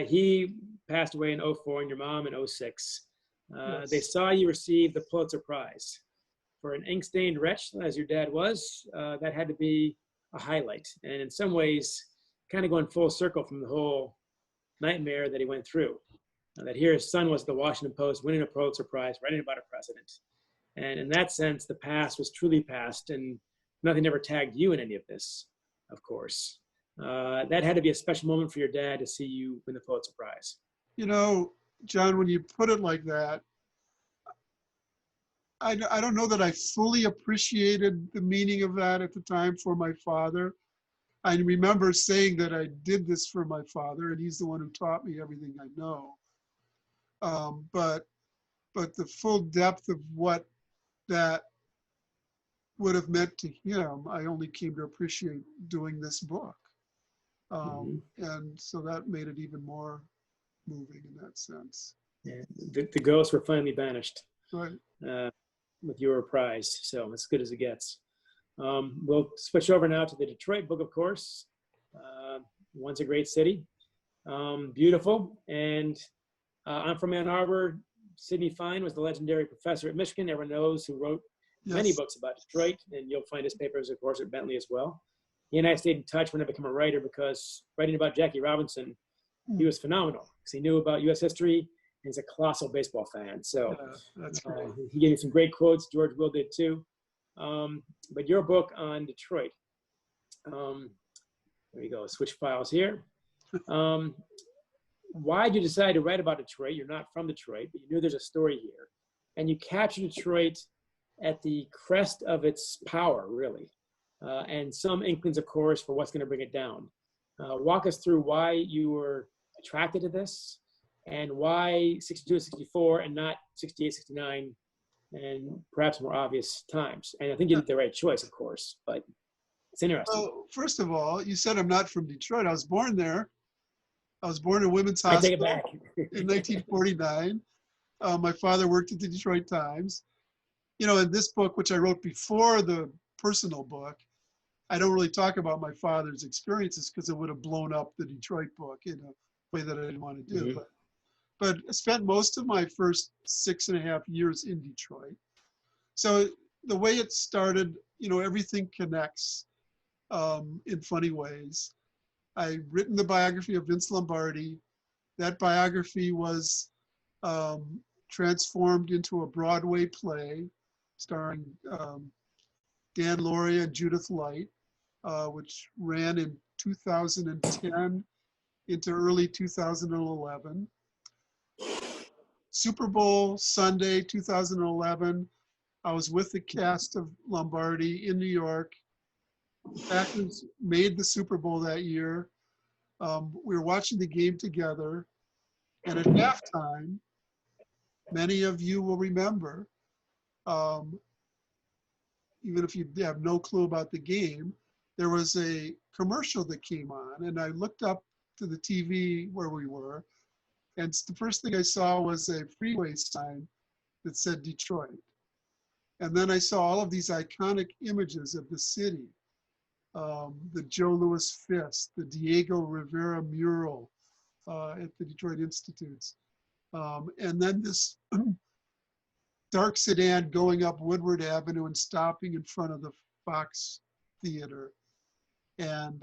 He passed away in 2004 and your mom in 2006. Yes. They saw you receive the Pulitzer Prize. For an ink-stained wretch, as your dad was, that had to be a highlight. And in some ways, kind of going full circle from the whole nightmare that he went through. That here his son was at the Washington Post, winning a Pulitzer Prize, writing about a president. And in that sense, the past was truly past, and nothing ever tagged you in any of this, of course. That had to be a special moment for your dad to see you win the Pulitzer Prize. John, when you put it like that, I don't know that I fully appreciated the meaning of that at the time for my father. I remember saying that I did this for my father, and he's the one who taught me everything I know. But the full depth of what that would have meant to him, I only came to appreciate doing this book. And so that made it even more moving in that sense. Yeah, the ghosts were finally banished. Right. With your prize, so as good as it gets. We'll switch over now to the Detroit book, of course. Once a great city, beautiful. And I'm from Ann Arbor. Sidney Fine was the legendary professor at Michigan. Everyone knows, who wrote many books about Detroit, and you'll find his papers, of course, at Bentley as well. he and I stayed in touch when I became a writer, because writing about Jackie Robinson, he was phenomenal because he knew about U.S. history, and he's a colossal baseball fan. So That's great. he gave me some great quotes. George Will did too. But your book on Detroit, there you go, switch files here. Why did you decide to write about Detroit? You're not from Detroit, but you knew there's a story here. And you captured Detroit at the crest of its power, really. And some inklings, of course, for what's going to bring it down. Walk us through why you were attracted to this, and why 62 and 64 and not 68, 69, and perhaps more obvious times. And I think you did the right choice, of course, but it's interesting. Well, first of all, you said I'm not from Detroit. I was born there. I was born in Women's I take Hospital it back. in 1949. My father worked at the Detroit Times. You know, in this book, which I wrote before the personal book, I don't really talk about my father's experiences because it would have blown up the Detroit book in a way that I didn't want to do. Mm-hmm. But I spent most of my first 6.5 years in Detroit. So the way it started, you know, everything connects in funny ways. I'd written the biography of Vince Lombardi. That biography was transformed into a Broadway play starring Dan Lauria and Judith Light, which ran in 2010 into early 2011. Super Bowl Sunday 2011, I was with the cast of Lombardi in New York. Packers made the Super Bowl that year. We were watching the game together, and at halftime, many of you will remember, even if you have no clue about the game, there was a commercial that came on, and I looked up to the TV where we were, and the first thing I saw was a freeway sign that said Detroit. And then I saw all of these iconic images of the city. The Joe Louis Fist, the Diego Rivera mural at the Detroit Institutes. And then this dark sedan going up Woodward Avenue and stopping in front of the Fox Theater. And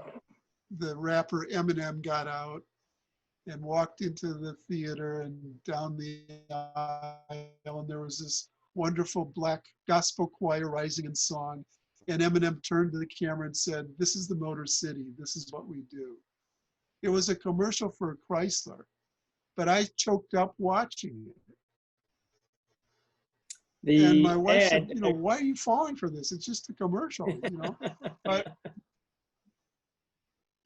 the rapper Eminem got out and walked into the theater and down the aisle, and there was this wonderful black gospel choir rising in song. And Eminem turned to the camera and said, "This is the Motor City. This is what we do." It was a commercial for Chrysler, but I choked up watching it. And my wife said, "You know, why are you falling for this? It's just a commercial, you know."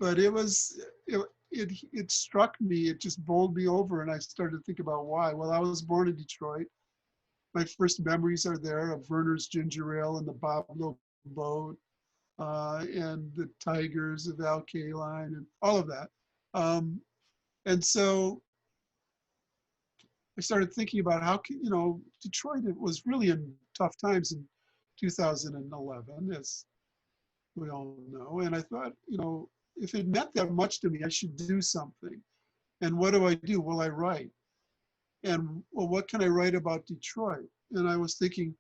But it was, it struck me, it just bowled me over, and I started to think about why. Well, I was born in Detroit. My first memories are there of Verner's Ginger Ale and the Boblo boat, and the Tigers of Al Kaline and all of that. And so I started thinking about how can, you know, Detroit, it was really in tough times in 2011, as we all know. And I thought, you know, if it meant that much to me, I should do something. And what do? Well, I write. And well, what can I write about Detroit? And I was thinking,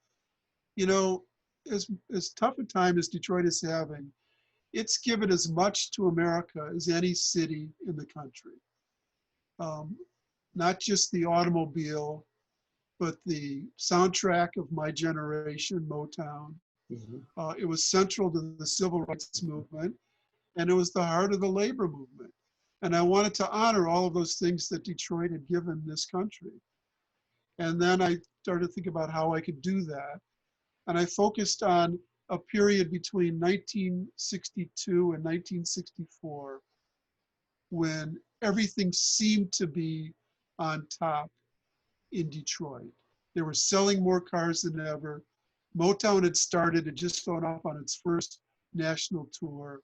you know, as tough a time as Detroit is having, it's given as much to America as any city in the country. Not just the automobile, but the soundtrack of my generation, Motown. Mm-hmm. It was central to the civil rights movement, and it was the heart of the labor movement. And I wanted to honor all of those things that Detroit had given this country. And then I started to think about how I could do that. And I focused on a period between 1962 and 1964 when everything seemed to be on top in Detroit. They were selling more cars than ever. Motown had started, it just gone off on its first national tour.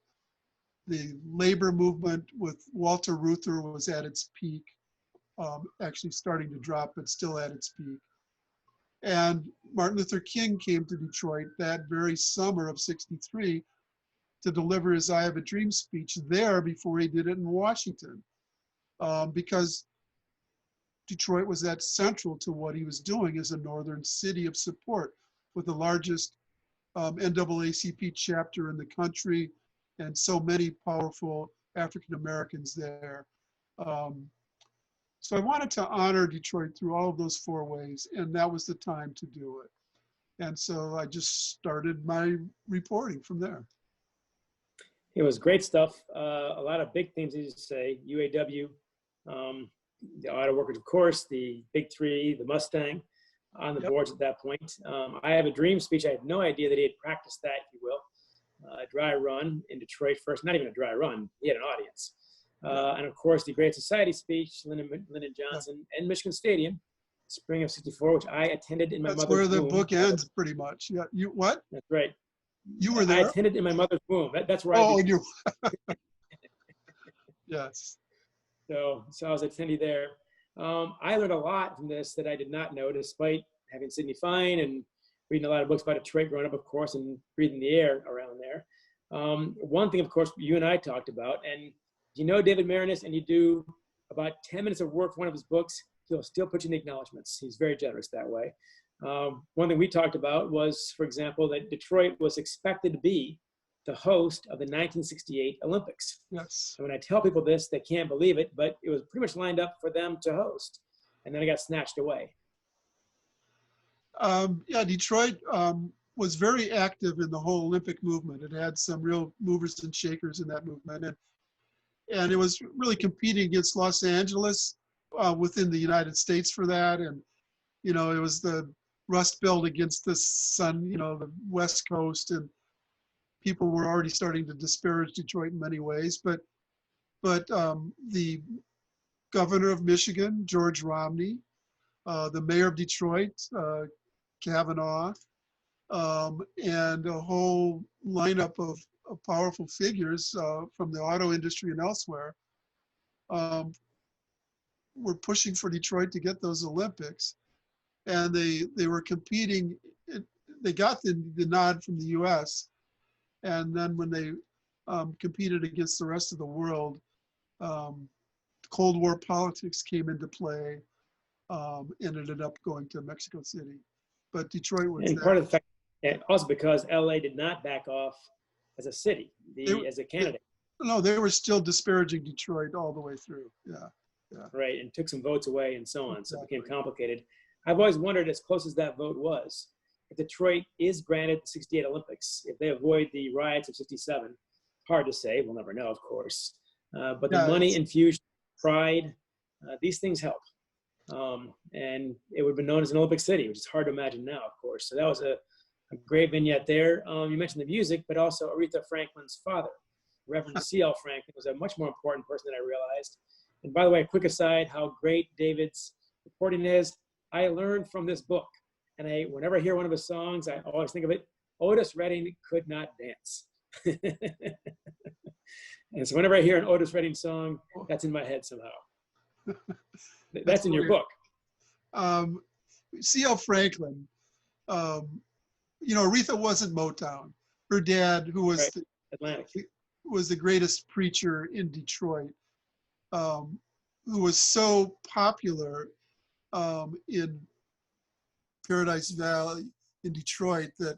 The labor movement with Walter Reuther was at its peak, actually starting to drop, but still at its peak. And Martin Luther King came to Detroit that very summer of '63 to deliver his I Have a Dream speech there before he did it in Washington, because Detroit was that central to what he was doing as a northern city of support with the largest NAACP chapter in the country, and so many powerful African Americans there. So I wanted to honor Detroit through all of those 4 ways, and that was the time to do it. And so I just started my reporting from there. It was great stuff. A lot of big things, as you say, UAW, the auto workers, of course, the big 3, the Mustang on the boards at that point. I have a dream speech. I had no idea that he had practiced that, if you will. A dry run in Detroit first, not even a dry run. He had an audience. And of course, the Great Society speech, Lyndon Johnson, in Michigan Stadium, spring of '64, which I attended in my mother's womb. That's where the book ends, pretty much. Yeah, you what? That's right. You were there? I attended in my mother's womb. That's where I you. Yes. So I was attendee there. I learned a lot from this that I did not know, despite having Sidney Fine and reading a lot of books about Detroit growing up, of course, and breathing the air around there. One thing, of course, you and I talked about, and you know David Maraniss, and you do about 10 minutes of work for one of his books, he'll still put you in the acknowledgments. He's very generous that way. One thing we talked about was, for example, that Detroit was expected to be the host of the 1968 Olympics. Yes. And when I tell people this, they can't believe it, but it was pretty much lined up for them to host. And then it got snatched away. Yeah, Detroit was very active in the whole Olympic movement. It had some real movers and shakers in that movement. And it was really competing against Los Angeles within the United States for that. And, you know, it was the Rust Belt against the Sun, you know, the West Coast. And people were already starting to disparage Detroit in many ways. But the governor of Michigan, George Romney, the mayor of Detroit, Kavanaugh, and a whole lineup of powerful figures from the auto industry and elsewhere were pushing for Detroit to get those Olympics. And they were competing. They got the nod from the US. And then when they competed against the rest of the world, Cold War politics came into play and ended up going to Mexico City. But Detroit was and part of the fact, and also because LA did not back off as a city, as a candidate. No, they were still disparaging Detroit all the way through. Yeah. Right, and took some votes away and so on. Exactly. So it became complicated. I've always wondered, as close as that vote was, if Detroit is granted the '68 Olympics, if they avoid the riots of '67, hard to say. We'll never know, of course. But the money infusion, pride, these things help. And it would have been known as an Olympic city, which is hard to imagine now, of course. So that was a great vignette there. You mentioned the music, but also Aretha Franklin's father, Reverend C.L. Franklin, was a much more important person than I realized. And by the way, a quick aside, how great David's reporting is. I learned from this book. And whenever I hear one of his songs, I always think of it, Otis Redding could not dance. And so whenever I hear an Otis Redding song, that's in my head somehow. That's in your book. C.L. Franklin, you know, Aretha wasn't Motown. Her dad, who was was the greatest preacher in Detroit, who was so popular in Paradise Valley in Detroit that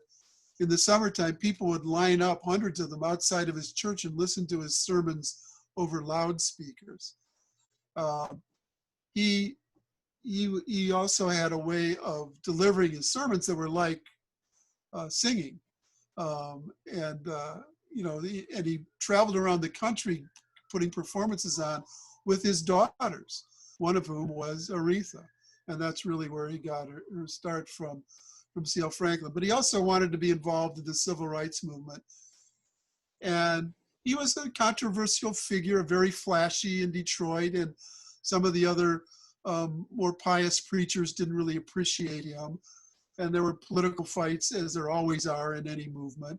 in the summertime, people would line up, hundreds of them, outside of his church and listen to his sermons over loudspeakers. He also had a way of delivering his sermons that were like singing, you know, and he traveled around the country putting performances on with his daughters, one of whom was Aretha, and that's really where he got her start from C.L. Franklin. But he also wanted to be involved in the civil rights movement, and he was a controversial figure, very flashy in Detroit, and some of the other more pious preachers didn't really appreciate him. And there were political fights, as there always are in any movement.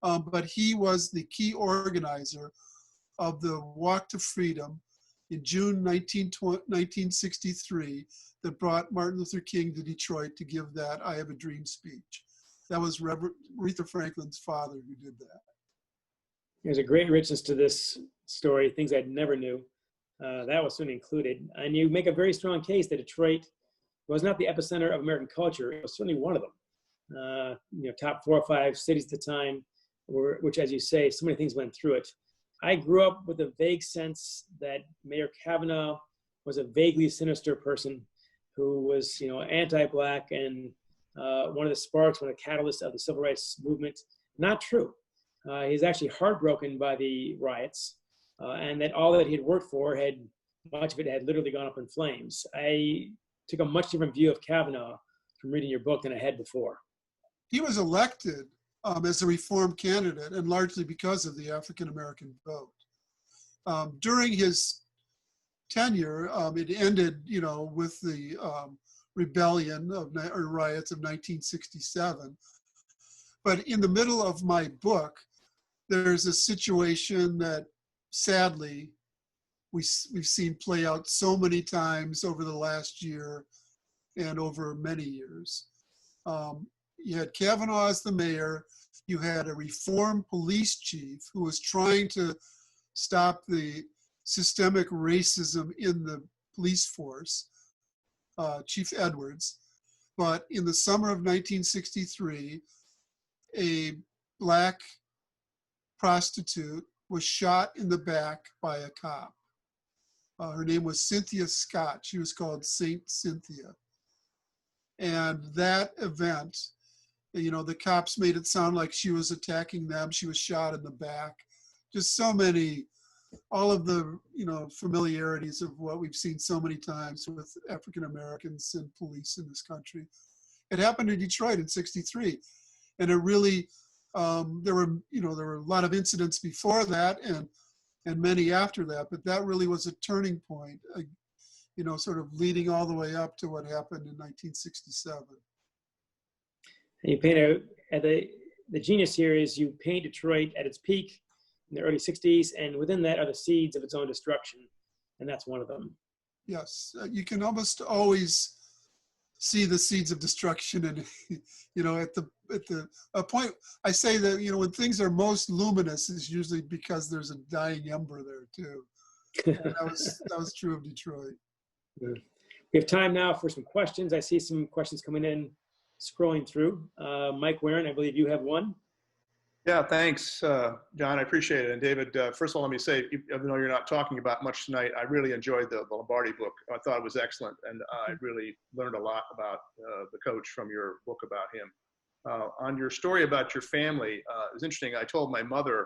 But he was the key organizer of the Walk to Freedom in June 1963 that brought Martin Luther King to Detroit to give that I Have a Dream speech. That was Aretha Franklin's father who did that. There's a great richness to this story, things I never knew. That was certainly included. And you make a very strong case that Detroit was not the epicenter of American culture. It was certainly one of them. You know, top 4 or 5 cities at the time. which, as you say, so many things went through it. I grew up with a vague sense that Mayor Kavanaugh was a vaguely sinister person who was, anti-Black and one of the sparks, one of the catalysts of the civil rights movement. Not true. He's actually heartbroken by the riots, and that all that he had worked for much of it had literally gone up in flames. I took a much different view of Kavanaugh from reading your book than I had before. He was elected as a reform candidate, and largely because of the African-American vote. During his tenure, it ended, with the rebellion or riots of 1967. But in the middle of my book, there's a situation that sadly we've seen play out so many times over the last year and over many years. You had Kavanaugh as the mayor. You had a reform police chief who was trying to stop the systemic racism in the police force, Chief Edwards. But in the summer of 1963, a Black prostitute was shot in the back by a cop. Her name was Cynthia Scott. She was called Saint Cynthia. And that event, the cops made it sound like she was attacking them. She was shot in the back. Just so many, all of the, familiarities of what we've seen so many times with African Americans and police in this country. It happened in Detroit in '63. And it really, there were a lot of incidents before that and many after that, but that really was a turning point, sort of leading all the way up to what happened in 1967. And you paint at the Genius series, you paint Detroit at its peak in the early 60s, and within that are the seeds of its own destruction, and that's one of them. Yes, you can almost always see the seeds of destruction, and at the point I say that when things are most luminous is usually because there's a dying ember there too. And that was true of Detroit. We have time now for some questions. I see some questions coming in, scrolling through. Mike Warren, I believe you have one. Yeah, thanks, John. I appreciate it. And David, first of all, let me say, even though you're not talking about much tonight, I really enjoyed the Lombardi book. I thought it was excellent, and I really learned a lot about the coach from your book about him. On your story about your family, it was interesting. I told my mother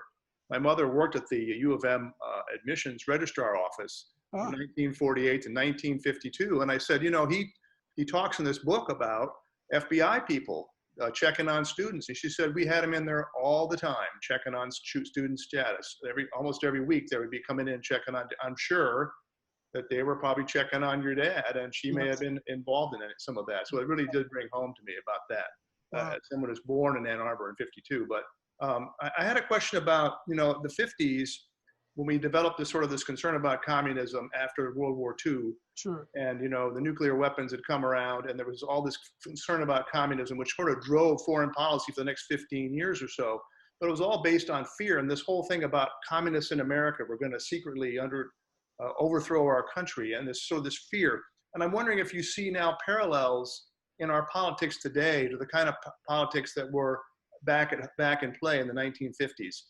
worked at the U of M admissions registrar office from 1948 to 1952, and I said, he talks in this book about FBI people checking on students. And she said, we had them in there all the time, checking on student status. Almost every week they would be coming in checking on, I'm sure that they were probably checking on your dad, and she may have been involved in some of that. So it really did bring home to me about that. Someone was born in Ann Arbor in '52. But I had a question about, the 50s, when we developed this concern about communism after World War II. Sure. And, the nuclear weapons had come around, and there was all this concern about communism, which sort of drove foreign policy for the next 15 years or so. But it was all based on fear. And this whole thing about communists in America, we're going to secretly overthrow our country, and this fear. And I'm wondering if you see now parallels in our politics today to the kind of politics that were back in play in the 1950s.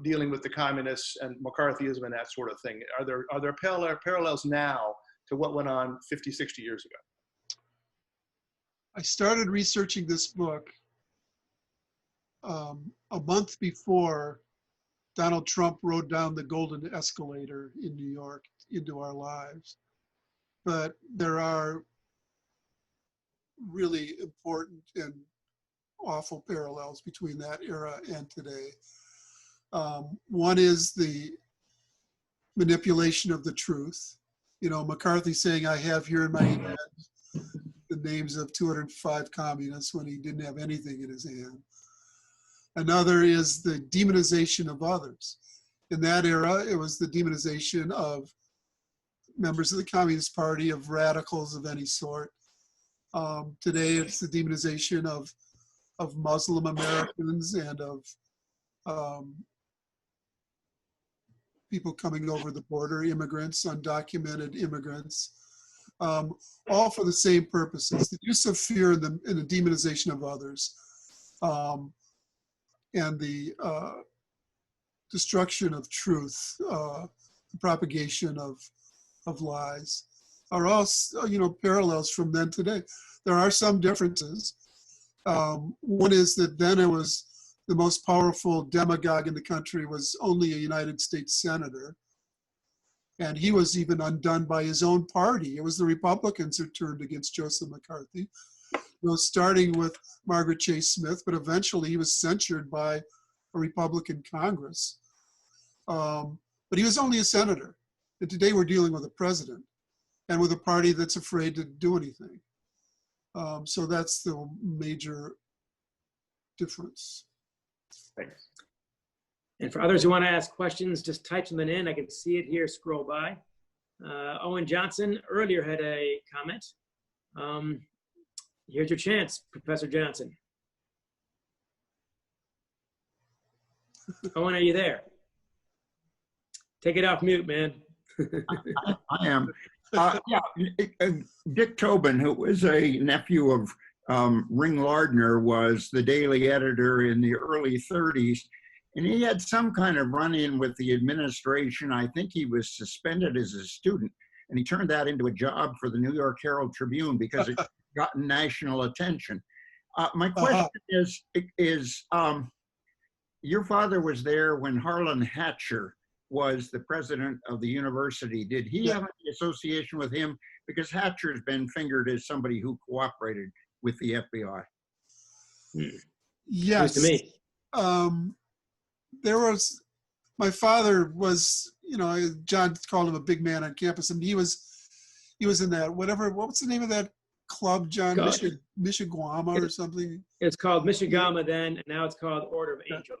Dealing with the communists and McCarthyism and that sort of thing. Are there parallels now to what went on 50, 60 years ago? I started researching this book a month before Donald Trump rode down the golden escalator in New York into our lives. But there are really important and awful parallels between that era and today. One is the manipulation of the truth. McCarthy saying, I have here in my hand the names of 205 communists when he didn't have anything in his hand. Another is the demonization of others. In that era, it was the demonization of members of the Communist Party, of radicals of any sort. Today, it's the demonization of Muslim Americans and of people coming over the border, immigrants, undocumented immigrants, all for the same purposes. The use of fear and the demonization of others. and the destruction of truth, the propagation of lies, are all, parallels from then to today. There are some differences. One is that then it was the most powerful demagogue in the country was only a United States senator. And he was even undone by his own party. It was the Republicans who turned against Joseph McCarthy, starting with Margaret Chase Smith, but eventually he was censured by a Republican Congress. But he was only a senator. And today we're dealing with a president and with a party that's afraid to do anything. So that's the major difference. Thanks. And for others who want to ask questions, just type something in. I can see it here, scroll by. Owen Johnson earlier had a comment. Here's your chance, Professor Johnson. Owen, are you there? Take it off mute, man. I am. Dick Tobin, who was a nephew of Ring Lardner, was the daily editor in the early 30s. And he had some kind of run-in with the administration. I think he was suspended as a student, and he turned that into a job for the New York Herald Tribune because it got national attention. My question is your father was there when Harlan Hatcher was the president of the university. Did he have any association with him? Because Hatcher's been fingered as somebody who cooperated with the FBI. Yes. News to me. My father was, John called him a big man on campus, and he was in that, what's the name of that club, John? Michigama or something? It's called Michigama then, and now it's called Order of Angel.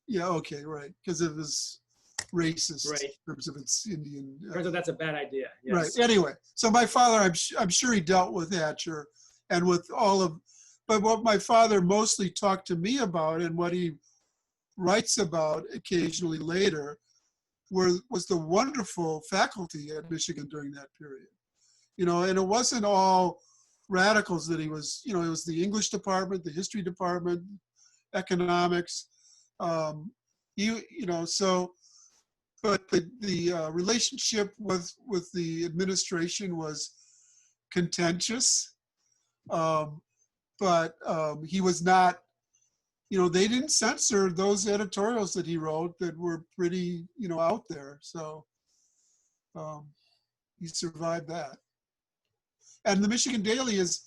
Yeah, okay, right. Because it was racist Right. in terms of its Indian. Turns out that's a bad idea. Yes. Right. Anyway, so my father, I'm sure he dealt with Hatcher and with but what my father mostly talked to me about and what he writes about occasionally later was the wonderful faculty at Michigan during that period. And it wasn't all radicals that he was, it was the English department, the history department, economics, but the relationship with the administration was contentious, but he was not, they didn't censor those editorials that he wrote that were pretty, out there. So he survived that. And the Michigan Daily is,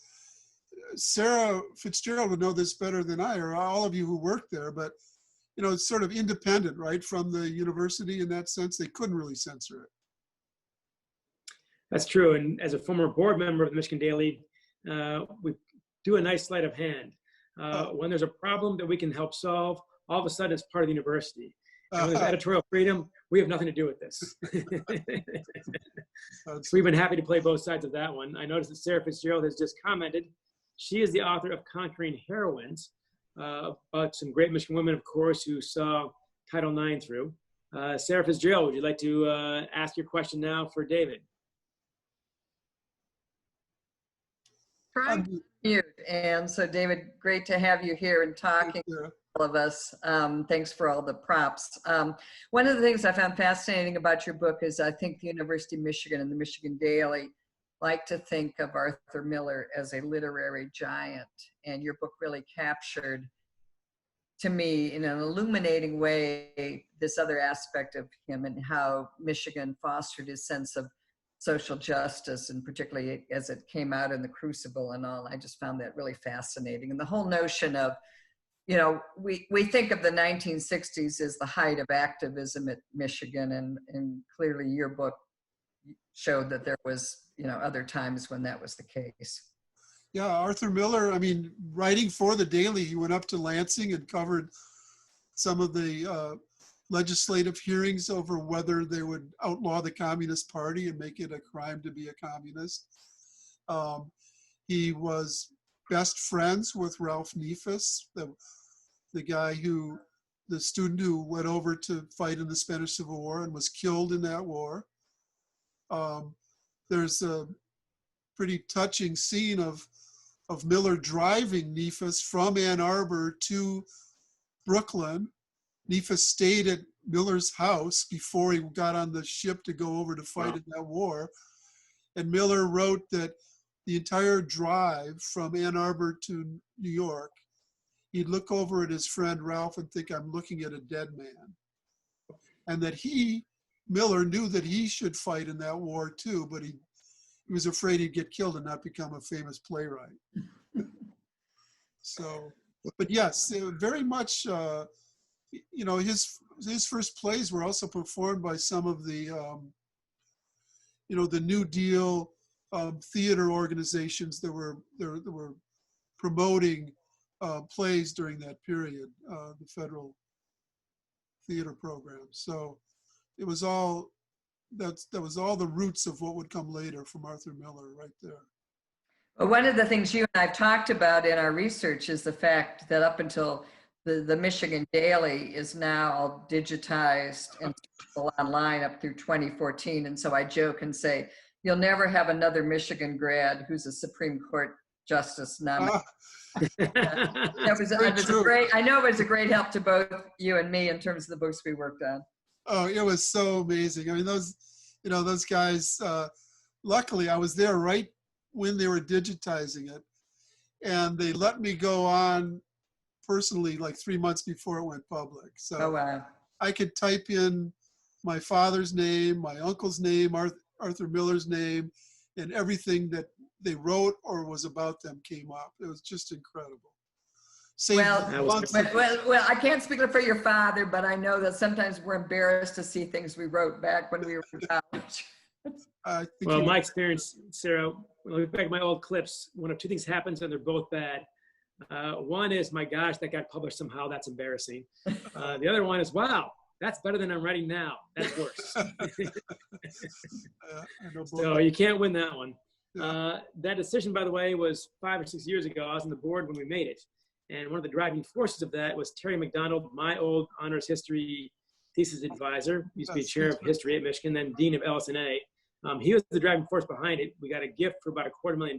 Sarah Fitzgerald would know this better than I, or all of you who worked there, but it's sort of independent, right, from the university in that sense. They couldn't really censor it. That's true. And as a former board member of the Michigan Daily, we do a nice sleight of hand. When there's a problem that we can help solve, all of a sudden it's part of the university. And when there's editorial freedom, we have nothing to do with this. We've been happy to play both sides of that one. I noticed that Sarah Fitzgerald has just commented. She is the author of Conquering Heroines, about some great Michigan women, of course, who saw Title IX through. Sarah Fitzgerald, would you like to ask your question now for David? Trying to mute. And so, David, great to have you here and talking to all of us. Thanks for all the props. One of the things I found fascinating about your book is I think the University of Michigan and the Michigan Daily like to think of Arthur Miller as a literary giant. And your book really captured, to me, in an illuminating way, this other aspect of him and how Michigan fostered his sense of social justice, and particularly as it came out in the Crucible and all. I just found that really fascinating. And the whole notion of, we think of the 1960s as the height of activism at Michigan, and clearly your book showed that there was, other times when that was the case. Yeah, Arthur Miller, writing for the Daily, he went up to Lansing and covered some of the legislative hearings over whether they would outlaw the Communist Party and make it a crime to be a communist. He was best friends with Ralph Neifus, the student who went over to fight in the Spanish Civil War and was killed in that war. There's a pretty touching scene of Miller driving Neifus from Ann Arbor to Brooklyn. Nefa stayed at Miller's house before he got on the ship to go over to fight in that war. And Miller wrote that the entire drive from Ann Arbor to New York, he'd look over at his friend Ralph and think, I'm looking at a dead man. And that Miller knew that he should fight in that war too, but he was afraid he'd get killed and not become a famous playwright. So, but yes, very much, you know, his first plays were also performed by some of the, you know, the New Deal theater organizations that were promoting plays during that period, the federal theater program. So it was all, that was all the roots of what would come later from Arthur Miller right there. Well, one of the things you and I've talked about in our research is the fact that up until the Michigan Daily is now digitized and online up through 2014. And so I joke and say, you'll never have another Michigan grad who's a Supreme Court justice nominee. I know it was a great help to both you and me in terms of the books we worked on. Oh, it was so amazing. I mean, those, you know, those guys, luckily I was there right when they were digitizing it, and they let me go on personally like 3 months before it went public. So oh, wow. I could type in my father's name, my uncle's name, Arthur Miller's name, and everything that they wrote or was about them came up. It was just incredible. Well, I can't speak for your father, but I know that sometimes we're embarrassed to see things we wrote back when we were in college. Well, my experience, Sarah, when I look back at my old clips, one of two things happens and they're both bad. One is, my gosh, that got published somehow. That's embarrassing. The other one is, wow, that's better than I'm writing now. That's worse. So you can't win that one. That decision, by the way, was 5 or 6 years ago. I was on the board when we made it. And one of the driving forces of that was Terry McDonald, my old honors history thesis advisor, used to be chair of history at Michigan, then dean of LS&A. He was the driving force behind it. We got a gift for about $250,000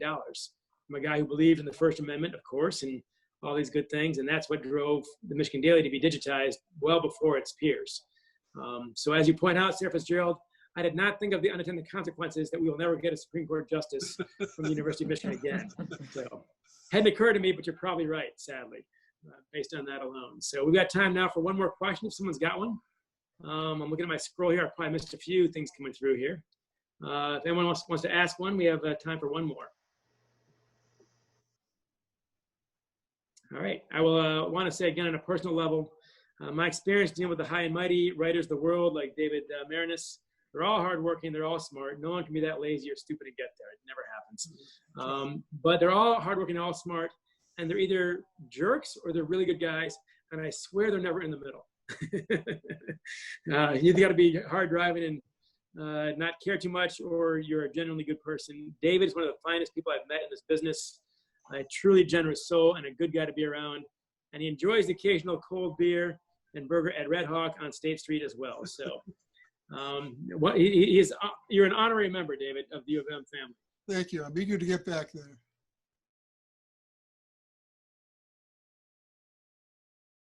from a guy who believed in the First Amendment, of course, and all these good things. And that's what drove the Michigan Daily to be digitized well before its peers. So as you point out, Sarah Fitzgerald, I did not think of the unintended consequences that we will never get a Supreme Court justice from the University of Michigan again. So hadn't occurred to me, but you're probably right, sadly, based on that alone. So we've got time now for one more question, if someone's got one. I'm looking at my scroll here. I probably missed a few things coming through here. If anyone wants to ask one, we have time for one more. All right, I will want to say again on a personal level, my experience dealing with the high and mighty writers of the world like David Maraniss, they're all hardworking, they're all smart. No one can be that lazy or stupid to get there. It never happens. But they're all hardworking, all smart, and they're either jerks or they're really good guys, and I swear they're never in the middle. You either got to be hard driving and not care too much, or you're a genuinely good person. David is one of the finest people I've met in this business. A truly generous soul and a good guy to be around. And he enjoys the occasional cold beer and burger at Red Hawk on State Street as well. So you're an honorary member, David, of the U of M family. Thank you. I'm eager to get back there.